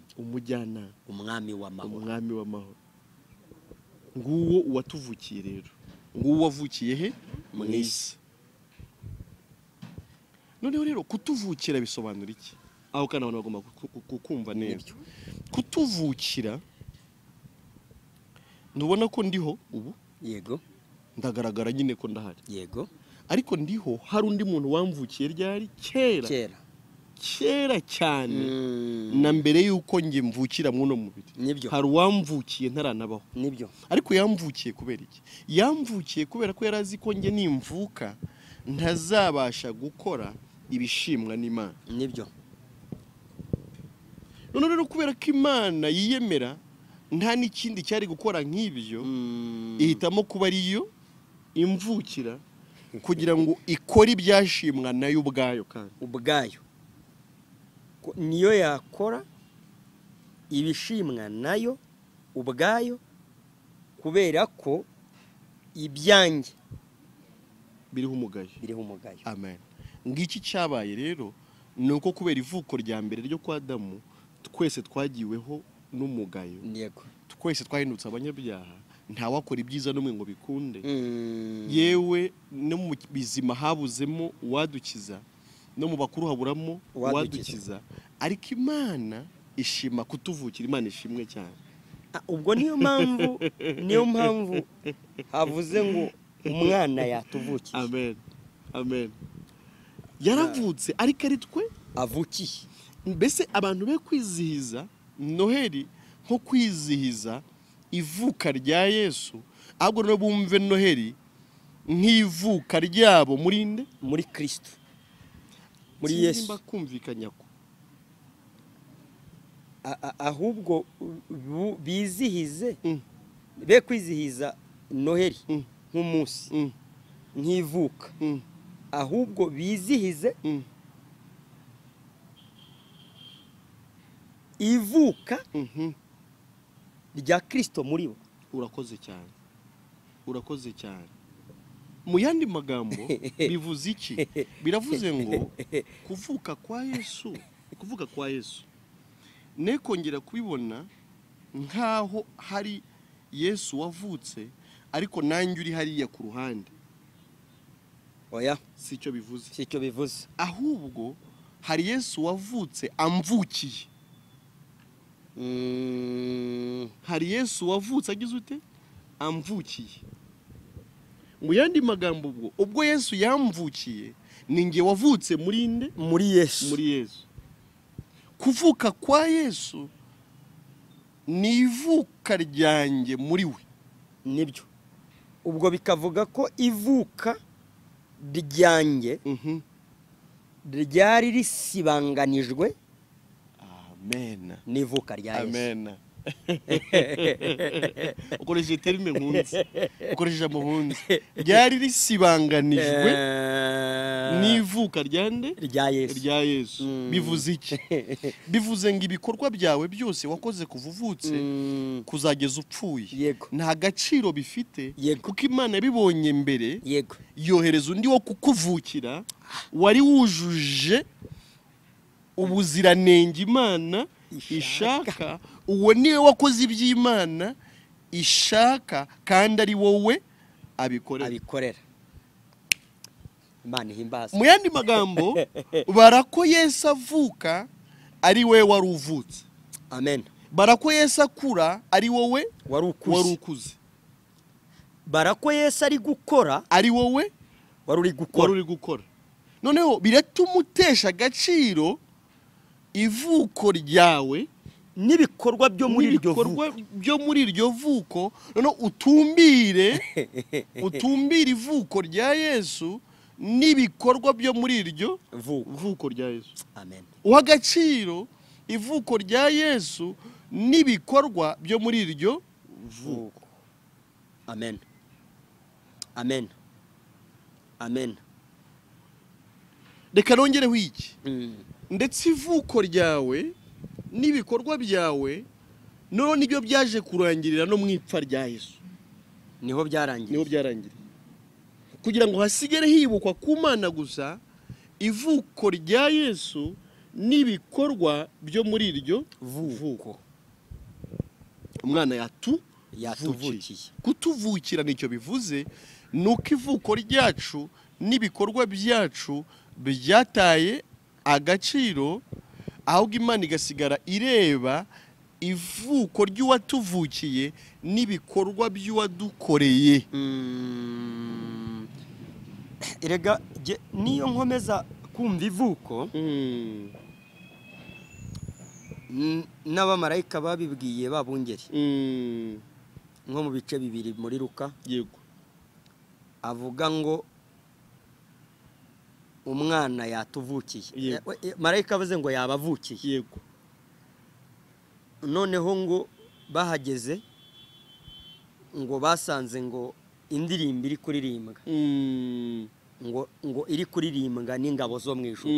umwami w'amahoro. Nguwo uwatuvukiye rero, nguwo wavukiye he mu isi. Noneho rero kutuvukira bisobanura iki? Aho kana abantu bagomba kukumva neza. Kutuvukira, nubona ko ndiho ubu, yego, ndagaragara nyine ko ndahari, yego, ariko ndiho hari undi muntu wamvukiye ryari kera cyane, na mbere yuko nge mvukira muno mubiri. Nibyo. Hari uwamvukiye ntaranabaho. Nibyo. Ariko yamvukiye kubera iki? Yamvukiye kubera ko yarazi ko nge nimvuka ntazabasha gukora ibishimwa n'Imana. Nibyo. None rero kubera ko Imana yiyemera nta n'ikindi cyari gukora nk'ibyo, ihitamo kuba ariyo imvukira kugira ngo ikore ibyashimwa nayo ubwayo, kandi ubwayo niyo yakora ibishimwa nayo ubwayo, kubera ko ibyanjye biriho umugayo. Amen. Ngiki cyabaye rero nuko kubera ivuko rya mbere ryo kwa Adamu, twese twagiweho n'umugayo. Yego. Twese twahindutse abanyabyaha, nta wakora ibyiza n'umwe ngo bikunde. Yewe no mu bizima habuzemo uwadukiza, no mu bakuru haburamo uwadukiza, ariko Imana ishima kutuvukira. Imana ishimwe cyane. Ubwo niyo mpamvu havuze ngo umwana yatuvukiye. Amen, amen. Yaravutse ariko ari twe avukiye. Mbese abantu be kwizihiza Noheli nko kwizihiza ivuka rya Yesu, ahubwo no bumve Noheli nk'ivuka ryabo muri Kristo, muri Yesu. Simba kumvikanya ko ahubwo bizihize, be kwizihiza Noheli nk'umunsi, nk'ivuka, ahubwo bizihize ivuka rya Kristo muri bo. Urakoze cyane. Mu yandi magambo bivuze iki? Biravuze ngo kuvuka kwa Yesu ne kongera kubibona nkaho hari Yesu wavutse ariko nanjye uri hariya ku ruhande. Oya, sicyo bivuze. Ahubwo hari Yesu wavutse amvukiye. Hari Yesu wavutse agize ute? Amvukiye. Mu yandi magambo ubwo Yesu yamvukiye, ninge wavutse muri Yesu. Kuvuka kwa Yesu ni ivuka ryanjye muri we. Nibyo. Ubwo bikavuga ko ivuka ryanjye ryari risibanganijwe. Amen. N'ivuka rya Yesu. Amen. Ukoresheje terime nk'unzi, ukoresheje amahunzi. Ryari risibanganijwe n'ivuka rya Yesu. Bivuze iki? Bivuze ngo ibikorwa byawe byose wakoze kuvuvutse kuzageza upfuye nta gaciro bifite, kuko Imana yabibonye mbere, yohereza undi wo kukuvukira wari wujuje ubuziranenge Imana ishaka. Uwo niwe wakoze iby'Imana ishaka, kandi ari wowe abikorera. Imana ihimbaza. Mu yandi magambo barako Yesu avuka ari we wari uvutse. Amen. Barako Yesu akura ari wowe wari ukuze. Barako Yesu ari gukora ari wowe wari uri gukora. noneho biratuma utesha agaciro ivuko ryawe n'ibikorwa byo muri iryo vuko noneho utumbire ivuko rya Yesu n'ibikorwa byo muri iryo vuko rya Yesu. Amen. Uha agaciro ivuko rya Yesu n'ibikorwa byo muri iryo vuko. Amen. Amen. Amen. Reka nongereho iki. Ndetse ivuko ryawe n'ibikorwa byawe none nibyo byaje kurangirira no mu ipfa rya Yesu. Niho byarangiriye. Kugira ngo hasigare hibukwa ku Mana gusa ivuko rya Yesu n'ibikorwa byo muri iryo vuko. Umwana yatuvukiye. Kutuvukira nicyo bivuze, nuko ivuko ryacu n'ibikorwa byacu byataye agaciro, ahubwo Imana igasigara ireba ivuko ry'uwatuvukiye n'ibikorwa by'uwadukoreye. Erega niyo nkomeza kumva ivuko, n'abamarayika babibwiye babungeri nko mu bice 2 muri Luka. Yego. Avuga ngo umwana yatuvukiye. Marayika avuze ngo yabavukiye. Yego. Noneho ngo bahageze ngo basanze ngo indirimbo iri kuririmbwa. ngo iri kuririmbwa n'ingabo zo mu ijuru.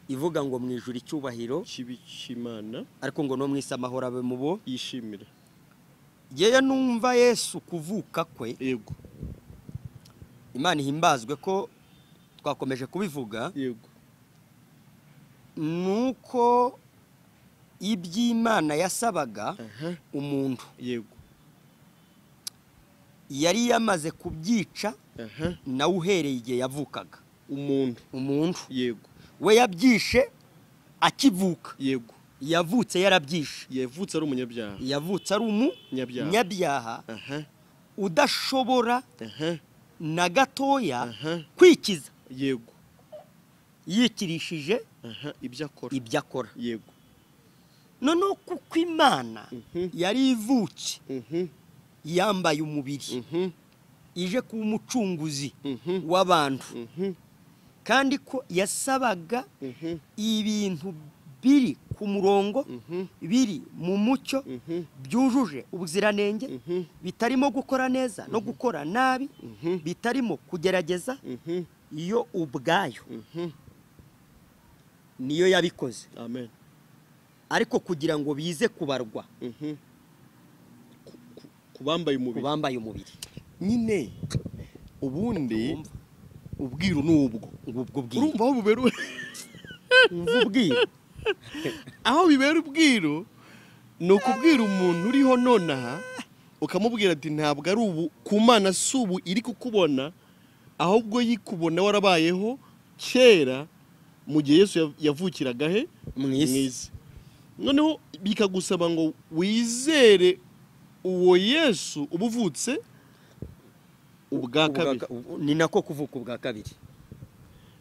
Ivuga ngo mu ijuru icyubahiro cy'Imana, ariko ngo no mu isi amahoro abe mu bo yishimira. Yewe numva Yesu kuvuka kwe. Yego. Imana ihimbazwe ko twakomeje kubivuga. Yego. Nuko iby'Imana yasabaga umuntu. Yego. Yari yamaze kubyica nawe uhereye igihe yavukaga. Umuntu. Yego. We yabyishe akivuka. Yego. Yavutse yarabyishe. Yavutse ari umunyabyaha. Yavutse ari umunyabyaha. Udashobora na gatoya kwikiza. Yego. Yikirishije ibyo akora. Yego. Noneho kuko Imana yari ivutse yambaye umubiri, ije kuba umucunguzi w'abantu, kandi ko yasabaga ibintu biri ku murongo, biri mu mucyo, byujuje ubuziranenge, bitarimo gukora neza no gukora nabi, bitarimo kugerageza, iyo ubwayo niyo yabikoze. Amen. Ariko kugira ngo bize kubarwa kubambaye umubiri nyine ubundi ubwiru nubwo urumva aho buberu ubwiru aho bibera ubwiru nuko ubwira umuntu uriho nonaha ukamubwira ati ntabwo ari ubu ku Mana subu iri kukubona, ahubwo yikubona warabayeho kera mu gihe Yesu yavukiraga he mwisi. Noneho bikagusaba ngo wizere uwo Yesu ubuvutse ubwa kabiri. Ni nako kuvuka ubwa kabiri.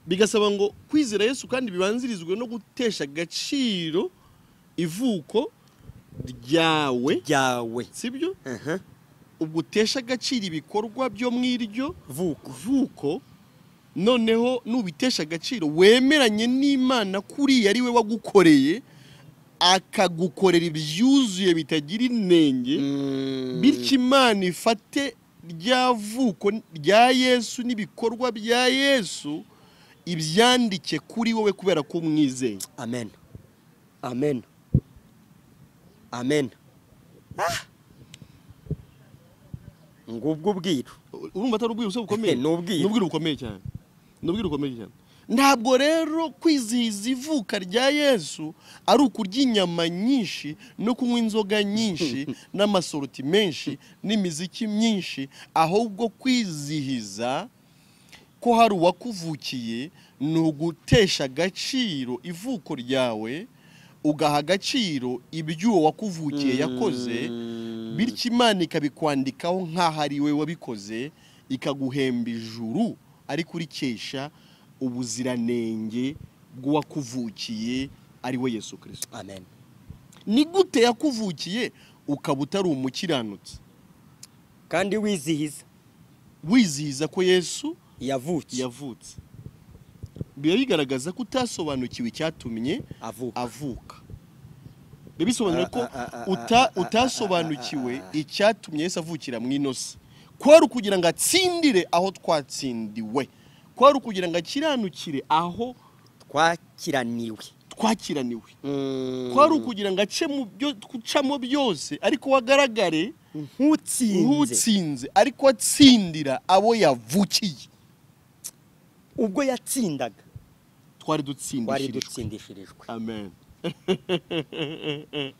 Bigasaba ngo kwizera Yesu kandi bibanzirizwe no gutesha agaciro ivuko ryawe. Sibyo? Ubwo utesha agaciro ibikorwa byo mwiryo vuko. Noneho nubitesha agaciro wemeranye n'Imana kuri ari we wagukoreye, akagukorera ibyuzuye bitagira inenge, bityo Imana ifate rya vuko rya Yesu n'ibikorwa bya Yesu ibyandike kuri wowe kubera ko umwizeye. Amen. Amen. Amen. Ngubwo ubwiru. Urumva atari ubwiru bukomeye? N'ubwiru bukomeye cyane. Ntabwo rero kwizihiza ivuka rya Yesu ari ukurya inyama nyinshi no kunywa inzoga nyinshi n'amasoroti menshi n'imiziki myinshi, ahubwo kwizihiza ko hari uwakuvukiye ni ugutesha agaciro ivuko ryawe, ugaha agaciro ibyo wakuvukiye yakoze, bityo Imana ikabikwandikaho nk'aho ari we wabikoze, ikaguhemba ijuru ariko urikesha ubuziranenge bw'uwakuvukiye ari we Yesu Kristo. Amen. Ni gute yakuvukiye ukaba utari umukiranutsi kandi wizihiza ko Yesu yavutse? Biba bigaragaza ko utasobanukiwe icyatumye avuka. Bisobanura ko utasobanukiwe icyatumye Yesu avukira mu inosi. Kwari kugira ngo atsindire aho twatsindiwe. Kwari kugira ngo akiranukire aho twakiraniwe. Kwari kugira ngo ace mu byo gucamo byose ariko wagaragare nk'utsinze ariko atsindira abo yavukiye. Ubwo yatsindaga twari dutsindishirijwe. Amen.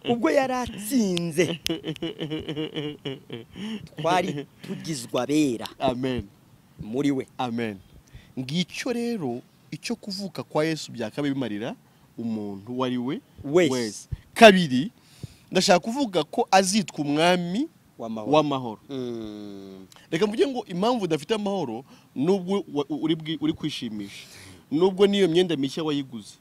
Ubwo yaratsinze twari tugizwa bera. Amen. Muri we. Amen. Ngicyo rero icyo kuvuka kwa Yesu byakabe bimarira umuntu wari we wese. Kabiri, ndashaka kuvuga ko azitwa umwami w'amahoro. Reka mvuge ngo impamvu udafite amahoro nubwo uri kwishimisha, nubwo niyo myenda mishya wayiguze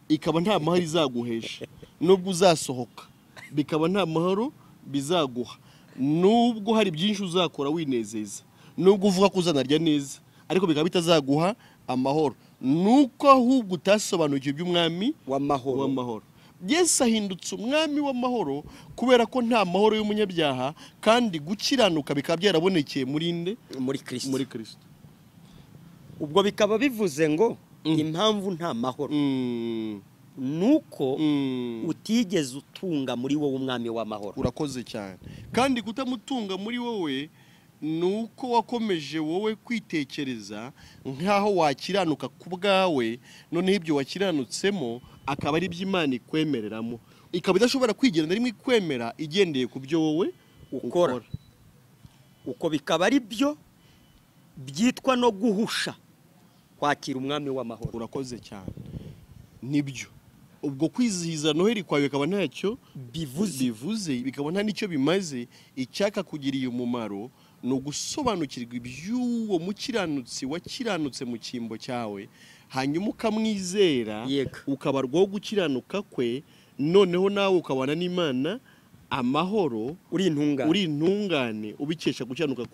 ikaba nta mahoro izaguhesha, nubwo uzasohoka bikaba nta mahoro bizaguha, nubwo hari byinshi uzakora winezeza, nubwo uvuga ko uzanarya neza ariko bikaba bitazaguha amahoro, nuko ahubwo utasobanukiwe iby'umwami w'amahoro. Yesu ahindutse umwami w'amahoro kubera ko nta mahoro y'umunyabyaha kandi gukiranuka bikaba byarabonekeye muri Kristo. Ubwo bikaba bivuze ngo impamvu nta mahoro nuko utigeze utunga muri wowe umwami w'amahoro. Urakoze cyane. Kandi kutamutunga muri wowe nuko wakomeje wowe kwitekereza nkaho wakiranuka ku bwawe, noneho ibyo wakiranutsemo akaba ari by'Imana ikwemereramo, ikaba idashobora kwigenda rimwe kwemera igendeye ku byo wowe ukora. Uko bikaba ari byo byitwa no guhusha kwakira umwami w'amahoro. Urakoze cyane. Nibyo. Ubwo kwizihiza Noheli kwawe bikaba ntacyo bivuze, bikaba nta nicyo bimaze. Icyaka kugiriye umumaro no gusobanukirwa iby'uwo mukiranutsi wakiranutse mu cyimbo cyawe, hanyuma ukamwizera ukabarwaho gukiranuka kwe, noneho nawe ukabana n'Imana amahoro, uri intungane ubikesha gukiranuka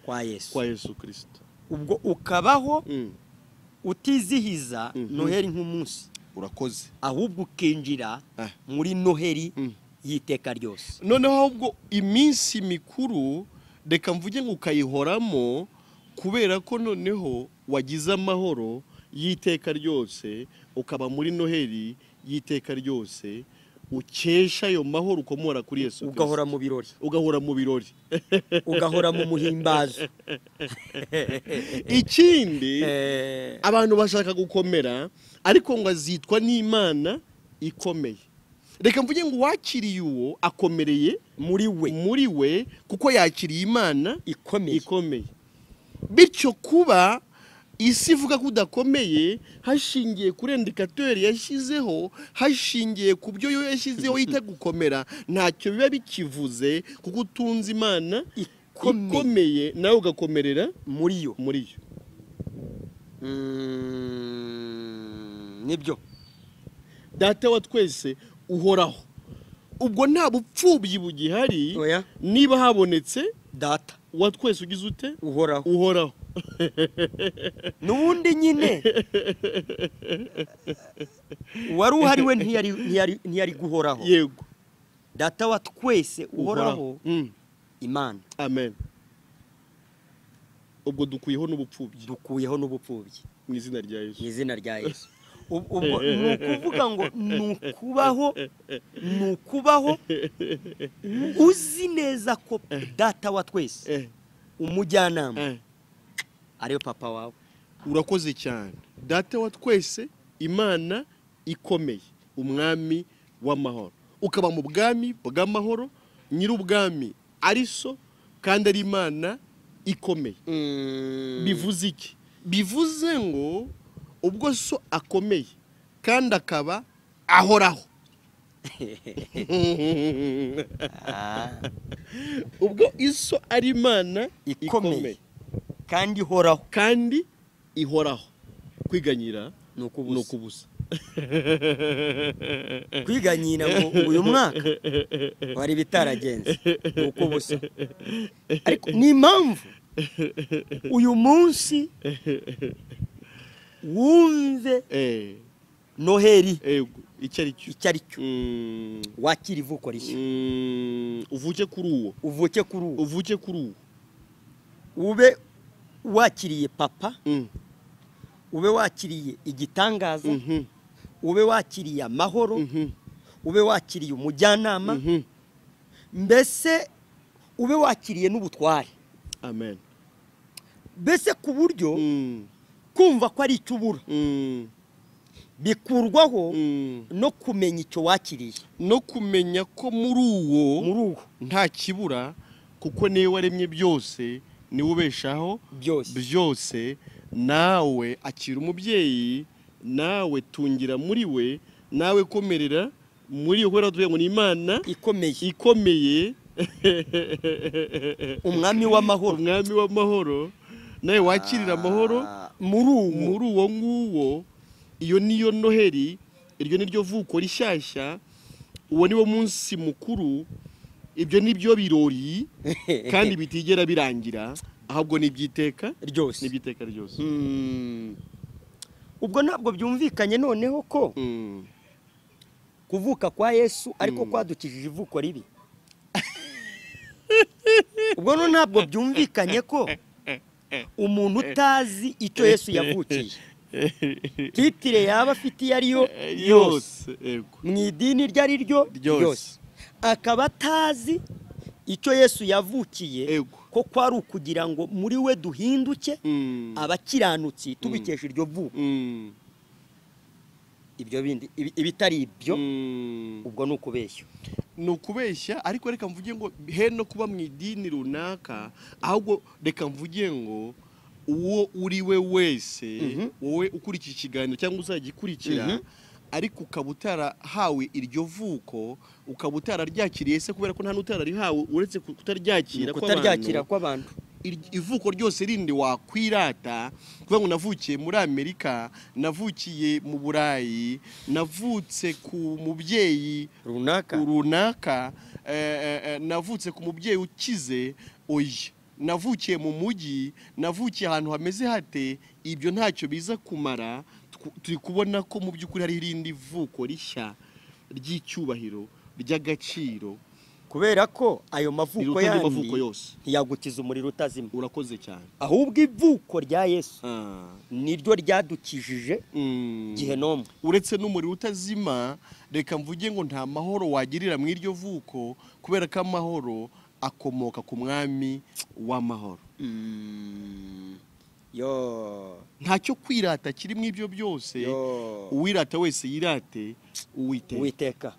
kwa Yesu Kristo. Ubwo ukabaho utizihiza Noheli nk'umunsi. Urakoze. Ahubwo ukinjira muri Noheli y'iteka ryose. Noneho ahubwo iminsi mikuru reka mvuge ngo ukayihoramo kubera ko noneho wagize amahoro y'iteka ryose, ukaba muri Noheli y'iteka ryose, ukesha ayo mahoro ukomora kuri Yesu Kristo. Ugahora mu birori. Ugahora mu muhimbazo. Ikindi abantu bashaka gukomera ariko ngo azitwa n'Imana ikomeye. Reka mvuge ngo wakiriye uwo akomereye muri we kuko yakiriye Imana ikomeye. Bityo kuba isi ivuga ko udakomeye hashingiye kuri indikateri yashyizeho, hashingiye ku byo yo yashyizeho yita gukomera, ntacyo biba bikivuze kuko utunze Imana ikomeye nawe ugakomerera muri yo. Nibyo. Data wa twese uhoraho. Ubwo nta bupfubyi bugihari. Niba habonetse data wa twese ugize ute? Uhoraho. Nubundi nyine wari uhari we ntiyari guhoraho. Yego. Data wa twese uhoraho Imana. Amen. Ubwo dukuyeho n'ubupfubyi mu izina rya Yesu. Ubwo nukuvuga ngo nukubaho uzi neza ko data wa twese umujyanama ariyo papa wawe. Urakoze cyane. Data wa twese Imana ikomeye, umwami w'amahoro, ukaba mu bwami bw'amahoro, nyir'ubwami ari so kandi ari Imana ikomeye. Bivuze iki? Bivuze ngo ubwo so akomeye kandi akaba ahoraho. Ubwo iso ari Imana ikomeye kandi ihoraho. kwiganyira ni ukubusa kwiganyira ngo uyu mwaka wari bitaragenze ni ukubusa ariko ni impamvu uyu munsi wumve Noheli icyo ari cyo wakira ivuko rishya uvuke kuri uwo ube wakiriye papa ube wakiriye igitangaza ube wakiriye amahoro ube wakiriye umujyanama mbese ube wakiriye n'ubutware amen mbese ku buryo kumva ko ari icyo ubura bikurwaho no kumenya icyo wakiriye no kumenya ko muri uwo nta kibura kuko niwe waremye byose niwe ubeshaho byose nawe akira umubyeyi nawe tungira muri we nawe komerera muri yo kubera tuvuye ngo ni Imana ikomeye umwami w'amahoro nawe wakirira amahoro muri uwo nguwo iyo niyo Noheli iryo niryo vuko rishyashya uwo niwo munsi mukuru ibyo nibyo birori kandi bitigera birangira ahubwo nibyiteka ryose ubwo ntabwo byumvikanye noneho ko kuvuka kwa Yesu ariko kwadukijije ivuko ribi ubwo ntabwo byumvikanye ko umuntu utazi icyo Yesu yavukiye titire yaba afite iyo ariyo yose mu idini iryo ari ryo ryose akaba atazi icyo Yesu yavukiye ko kwari ukugira ngo muri we duhinduke abakiranutsi tubikesha iryo vuko ibyo bindi ibitari ibyo ubwo ni ukubeshya ariko reka mvuge ngo he no kuba mu idini runaka ahubwo reka mvuge ngo uwo uri we wese wowe ukurikira ikiganiro cyangwa uzagikurikira ariko ukaba utarahawe iryo vuko ukaba utararyakiriye se kubera ko nta n'utararihawe uretse kutaryakira kw'abantu ivuko ryose rindi wakwirata kuvuga ngo navukiye muri Amerika navukiye mu Burayi navutse ku mubyeyi runaka navutse ku mubyeyi ukize oya navukiye mu mujyi navukiye ahantu hameze hate ibyo ntacyo biza kumara turi kubona ko mu by'ukuri hari irindi vuko rishya ry'icyubahiro ry'agaciro kubera ko ayo mavuko yose ntiyagukiza umuriro utazima urakoze cyane ahubwo ivuko rya Yesu niryo ryadukijije gihenomwe uretse n'umuriro utazima reka mvuge ngo nta mahoro wagirira mu iryo vuko kubera ko amahoro akomoka ku mwami w'amahoro ntacyo kwirata kiri mu ibyo byose uwirata wese yirate uwiteka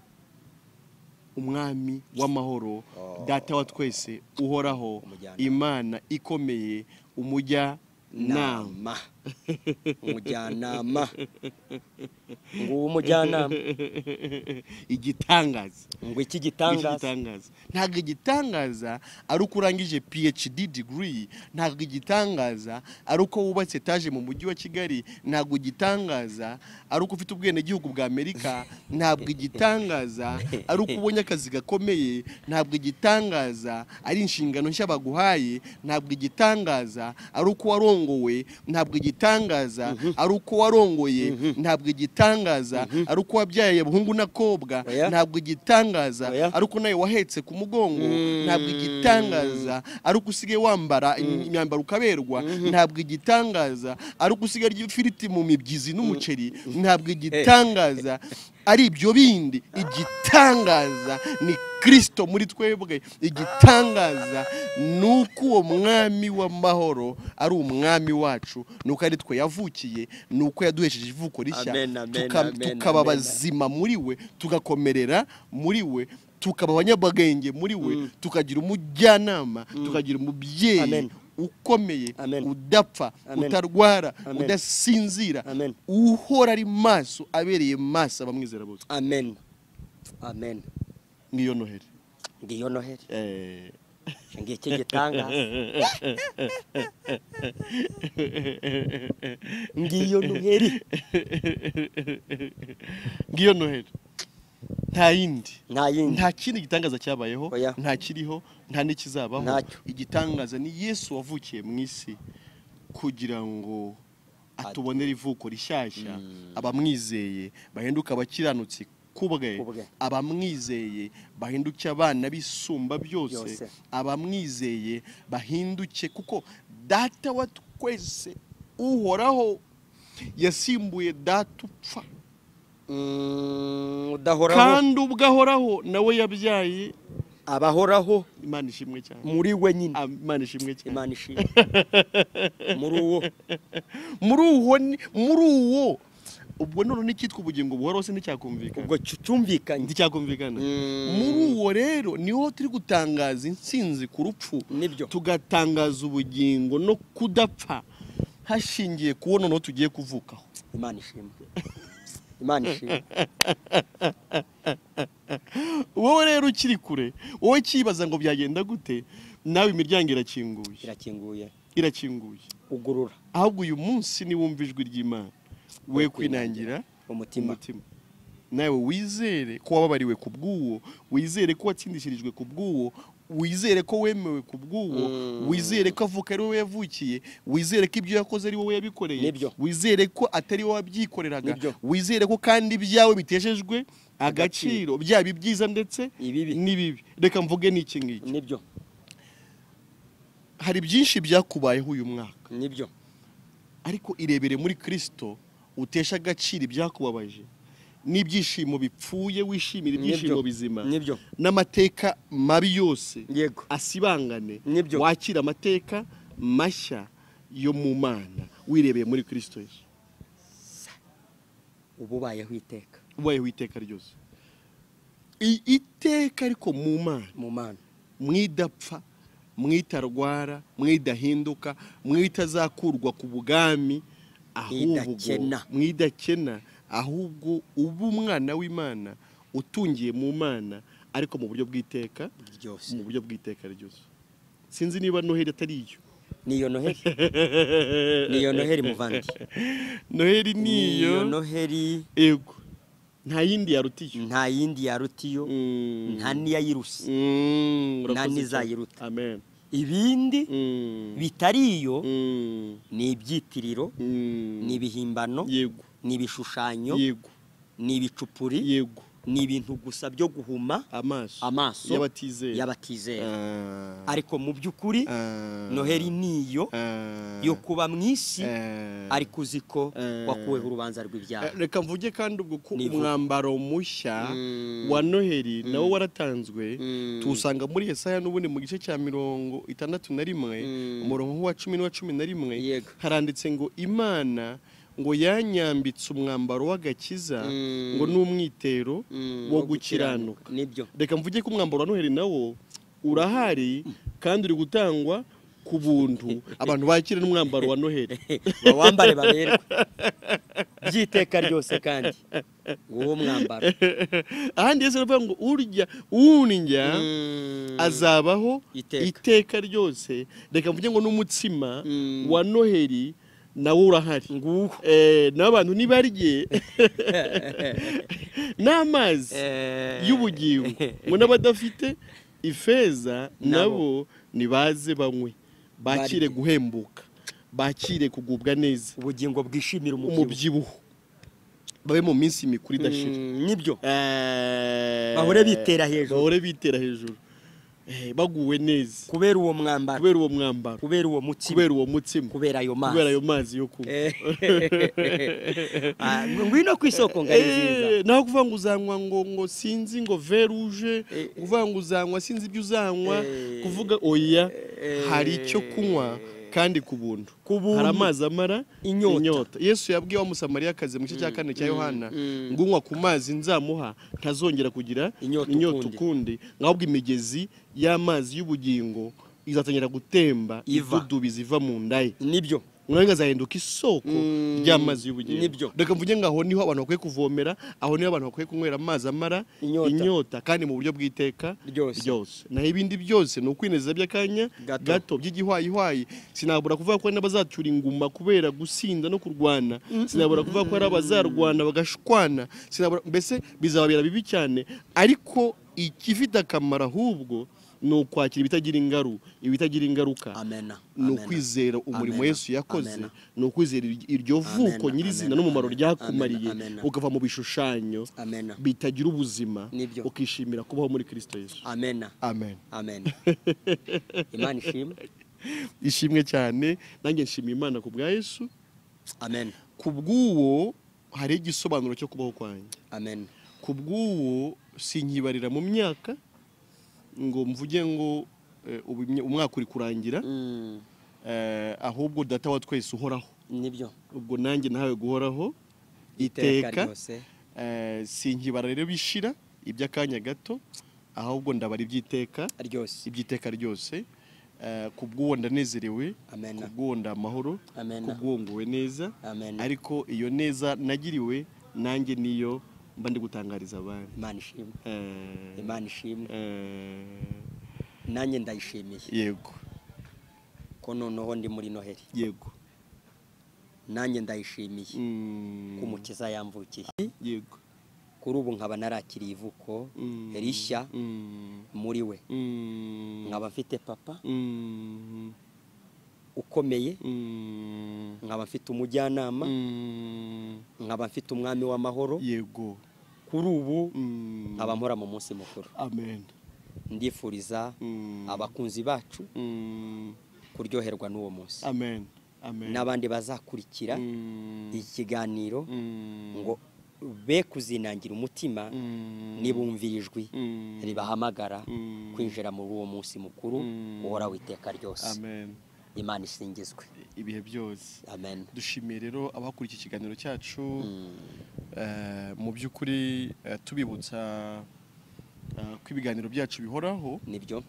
umwami w'amahoro data wa twese uhoraho Imana ikomeye umujyanama ngo umujyanama igitangaza ngo iki gitangaza ntabwo igitangaza ari uko urangije PhD degree ntabwo igitangaza ari uko wubatse etaje mu mujyi wa Kigali ntabwo igitangaza ari uko ufite ubwene gihugu bwa Amerika ntabwo igitangaza ari uko ubonye akazi gakomeye ntabwo igitangaza ari inshingano nshya baguhaye ntabwo igitangaza ari uko warongowe ntabwo igitangaza ari uko warongoye ntabwo igitangaza ari uko wabyaye abahungu n'akobwa ntabwo igitangaza ari uko nawe wahetse ku mugongo ntabwo igitangaza ari uko usigaye wambara imyambaro ukaberwa ntabwo igitangaza ari uko usigaye urya ifiriti mu mibyizi n'umuceri ntabwo igitangaza ari ibyo bindi igitangaza ni Kristo muri twebwe igitangaza nuko uwo mwami w'amahoro ari umwami wacu nuko ari twe yavukiye nuko yaduhesheje ivuko rishya tukaba bazima muri we tugakomerera muri we tukaba abanyabwenge muri we tukagira umujyanama tukagira umubyeyi ukomeye udapfa utarwara udasinzira uhora ari maso abereye maso abamwizera bose amen ngiyo Noheli ngiye cy'igitangaza ngiyo Noheli ngiyo Noheli nta yindi yindi nta kindi gitangaza cyabayeho Oya. nta kiriho nta n'ikizabaho Ntacyo. igitangaza ni Yesu wavukiye mu isi kugira ngo atubonere ivuko rishyashya abamwizeye bahinduka abakiranutsi kubwe abamwizeye bahinduke abana bisumba byose abamwizeye bahinduke kuko data wa twese uhoraho yasimbuye data upfa udahoraho kandi ubwahoraho nawe yabyaye abahoraho Imana ishimwe cyane muri we nyine Imana ishimwe cyane Imana ishimwe muri uwo ubwo none nikitwa ubugingo buhoraho se n'icyakumvikana ubwo cyumvikanye ndicyakumvikana muri uwo rero niho turi gutangaza intsinzi ku rupfu nibyo tugatangaza ubugingo no kudapfa hashingiye kubona no tugiye kuvukaho Imana ishimwe Imana ishimwe wowe rero ukiri kure wowe kibaza ngo byagenda gute nawe imiryango irakinguye ugurura ahubwo uyu munsi ni wumva ijwi ry'Imana we kwinangira umutima nawe wizere ko wababariwe ku bw'uwo wizere ko watsindishirijwe ku bw'uwo wizere ko wemewe ku bw'uwo wizere ko avuka ari wowe yavukiye wizere ko ibyo yakoze ari wowe yabikoreye wizere ko atari wowe wabyikoreraga wizere ko kandi ibyawe biteshejwe agaciro byaba ibyiza ndetse n'ibibi reka mvuge n'iki ngiki nibyo hari byinshi byakubayeho uyu mwaka nibyo ariko irebere muri Kristo utesha agaciro ibyakubabaje n'ibyishimo bipfuye wishimira ibyishimo bizima n'amateka mabi yose asibangane wakira amateka mashya yo mu Mana wirebeye muri Kristo Yesu ubayeho iteka ryose iteka ariko mu Mana mwidapfa mwitarwara mwidahinduka mwitazakurwa ku bugami ahubwo mwidakena ahubwo ubu umwana w'Imana utungiye mu Mana ariko mu buryo bw'iteka ryose sinzi niba Noheli atari iyo niyo Noheli muvandi Noheli niyo Noheli ego nta yindi yarutiyo nta niyayiruse nta nizayiruta amen ibindi bitari iyo ni ibyitiriro ni ibihimbano ni ibishushanyo ni ibicupuri ni ibintu gusa byo guhuma amaso y'abatizera ariko mu by'ukuri Noheli niyo yo kuba mu isi ariko uziko wakuweho urubanza rw'ibyaha reka mvuge kandi ubwo ko umwambaro mushya wa Noheli nawo waratanzwe tuwusanga muri Yesaya n'ubundi mu gice cya 61 umurongo wa 10 n'uwa 11 haranditse ngo Imana ngo yanyambitse umwambaro w'agakiza ngo n'umwitero wo gukiranuka reka mvuge ko umwambaro wa Noheli nawo urahari kandi uri gutangwa ku buntu abantu bakire n'umwambaro wa Noheli bawambare baberwe byiteka ryose kandi uwo mwambaro ahandi Yesu aravuga ngo urya unjya azabaho iteka ryose reka mvuge ngo n'umutsima wa Noheli nawo urahari n'abantu nibarye n'amazi y'ubugingo ngo n'abadafite ifeza nabo nibaze banywe bakire guhembuka bakire kugubwa neza ubugingo bwishimira umubyibuho babe mu minsi mikuru idashira nibyo bahore bitera hejuru baguwe neza kubera uwo mwambaro kubera uwo mutsima kubera ayo mazi yo kunywa ngwino ku isoko ngari nziza naho kuvuga ngo uzanywa ngo sinzi ngo veruje kuvuga ngo uzanywa sinzi ibyo uzanywa kuvuga oya hari icyo kunywa kandi ku buntu hari amazi amara inyota Yesu yabwiye wa Musamariyakazi mu gice cya 4 cya Yohana ngo unywa ku mazi nzamuha ntazongera kugira inyota ukundi nk'ahubwo imigezi y'amazi y'ubugingo izatangira gutemba ivudubi ziva mu nda ye nibyo umwanya azahinduka isoko ry'amazi y'ubugingo. Nibyo. Reka mvuge ngo aho niho abantu bakwiye kuvomera, aho niho abantu bakwiye kunywera amazi amara inyota kandi mu buryo bw'iteka ryose. Naho ibindi byose ni ukwinezeza by'akanya gato by'igihwayihwayi. Sinabura kuvuga ko n'abazacyura inguma kubera gusinda no kurwana, sinabura kuvuga ko ari abazarwana bagashwana, sinabura mbese bizababera bibi cyane, ariko ikifite akamaro ahubwo ni ukwakira ibitagira ingaruka. Ni ukwizera umurimo Yesu yakoze, ni ukwizera iryo vuko nyirizina n'umumaro ryakumariye, ukava mu bishushanyo bitagira ubuzima, ukishimira kubaho muri Kristo Yesu. Amen. Imana ishimwe cyane. Nanjye nshimiye Imana ku bwa Yesu. Ku bw'uwo hari igisobanuro cyo kubaho kwanjye. Ku bw'uwo sinkibarira mu myaka ngo mvuge ngo umwaka uri kurangira, ahubwo data wa twese uhoraho. Nibyo. Ubwo nanjye nahawe guhoraho iteka. Sinkibara rero bishira iby'akanya gato, ahubwo ndabara iby'iteka ryose. Ku bw'uwo ndanezerewe, ku bw'uwo ndamahoro, ku bw'uwo nguwe neza, ariko iyo neza nagiriwe nanjye niyo mba ndi gutangariza abandi. Imana ishimwe. Nanjye ndayishimiye. Yego. Ko noneho ndi muri Noheli. Yego. Nanjye ndayishimiye ko Umukiza yamvukiye. Yego. Kuri ubu nkaba narakiriye ivuko rishya muri we. Nkaba mfite papa ukomeye, nkaba mfite umujyanama, nkaba mfite umwami w'amahoro. Yego. Kuri ubu nkaba mpora mu munsi mukuru. Amen. Ndifuriza abakunzi bacu kuryoherwa n'uwo munsi. Amen. N'abandi bazakurikira ikiganiro ngo be kuzinangira umutima nibumvira ijwi ribahamagara kwinjira muri uwo munsi mukuru uhora witeka ryose. Amen. Imana isingizwe ibihe byose. Amen. Dushimiye rero abakurikiye ikiganiro cyacu, mu by'ukuri tubibutsa ko ibiganiro byacu bihoraho. Nibyo.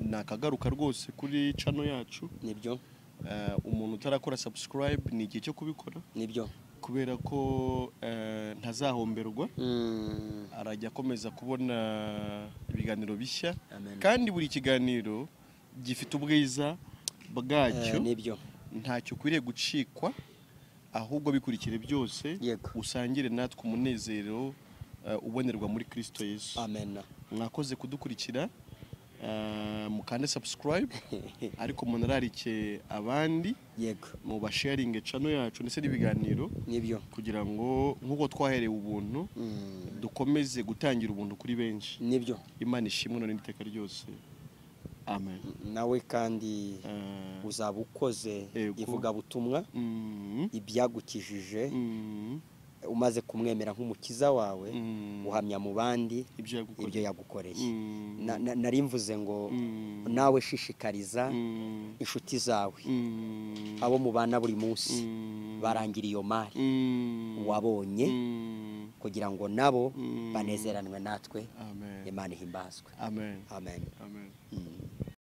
Nakagaruka rwose kuri channel yacu. Nibyo. Umuntu utarakora subscribe ni igihe cyo kubikora. Nibyo. Kubera ko ntazahomberwa, arajya akomeza kubona ibiganiro bishya, kandi buri kiganiro gifite ubwiza bwacyo. Nibyo. Ntacyo ukwiriye gucikwa, ahubwo bikurikire byose. Usangire natwe umunezero ubonerwa muri Kristo Yesu. Amen. Mwakoze kudukurikira, mukande subscribe, ariko munararike abandi. Yego. Mu basharinge channel yacu ndetse n'ibiganiro. Nibyo. Kugira ngo nk'uko twaherewe ubuntu dukomeze gutangira ubuntu kuri benshi. Nibyo. Imana ishimwe none n'iteka ryose. Amen. Nawe kandi uzaba ukoze ivugabutumwa ibyagukijije, umaze kumwemera nk'umukiza wawe, uhamya mu bandi ibyo yagukoreye. Nari mvuze ngo nawe shishikariza inshuti zawe, abo mubana buri munsi, barangira iyo mari wabonye, kugira ngo nabo banezeranwe natwe. Imana ihimbazwe. Amen. Amen. Amen.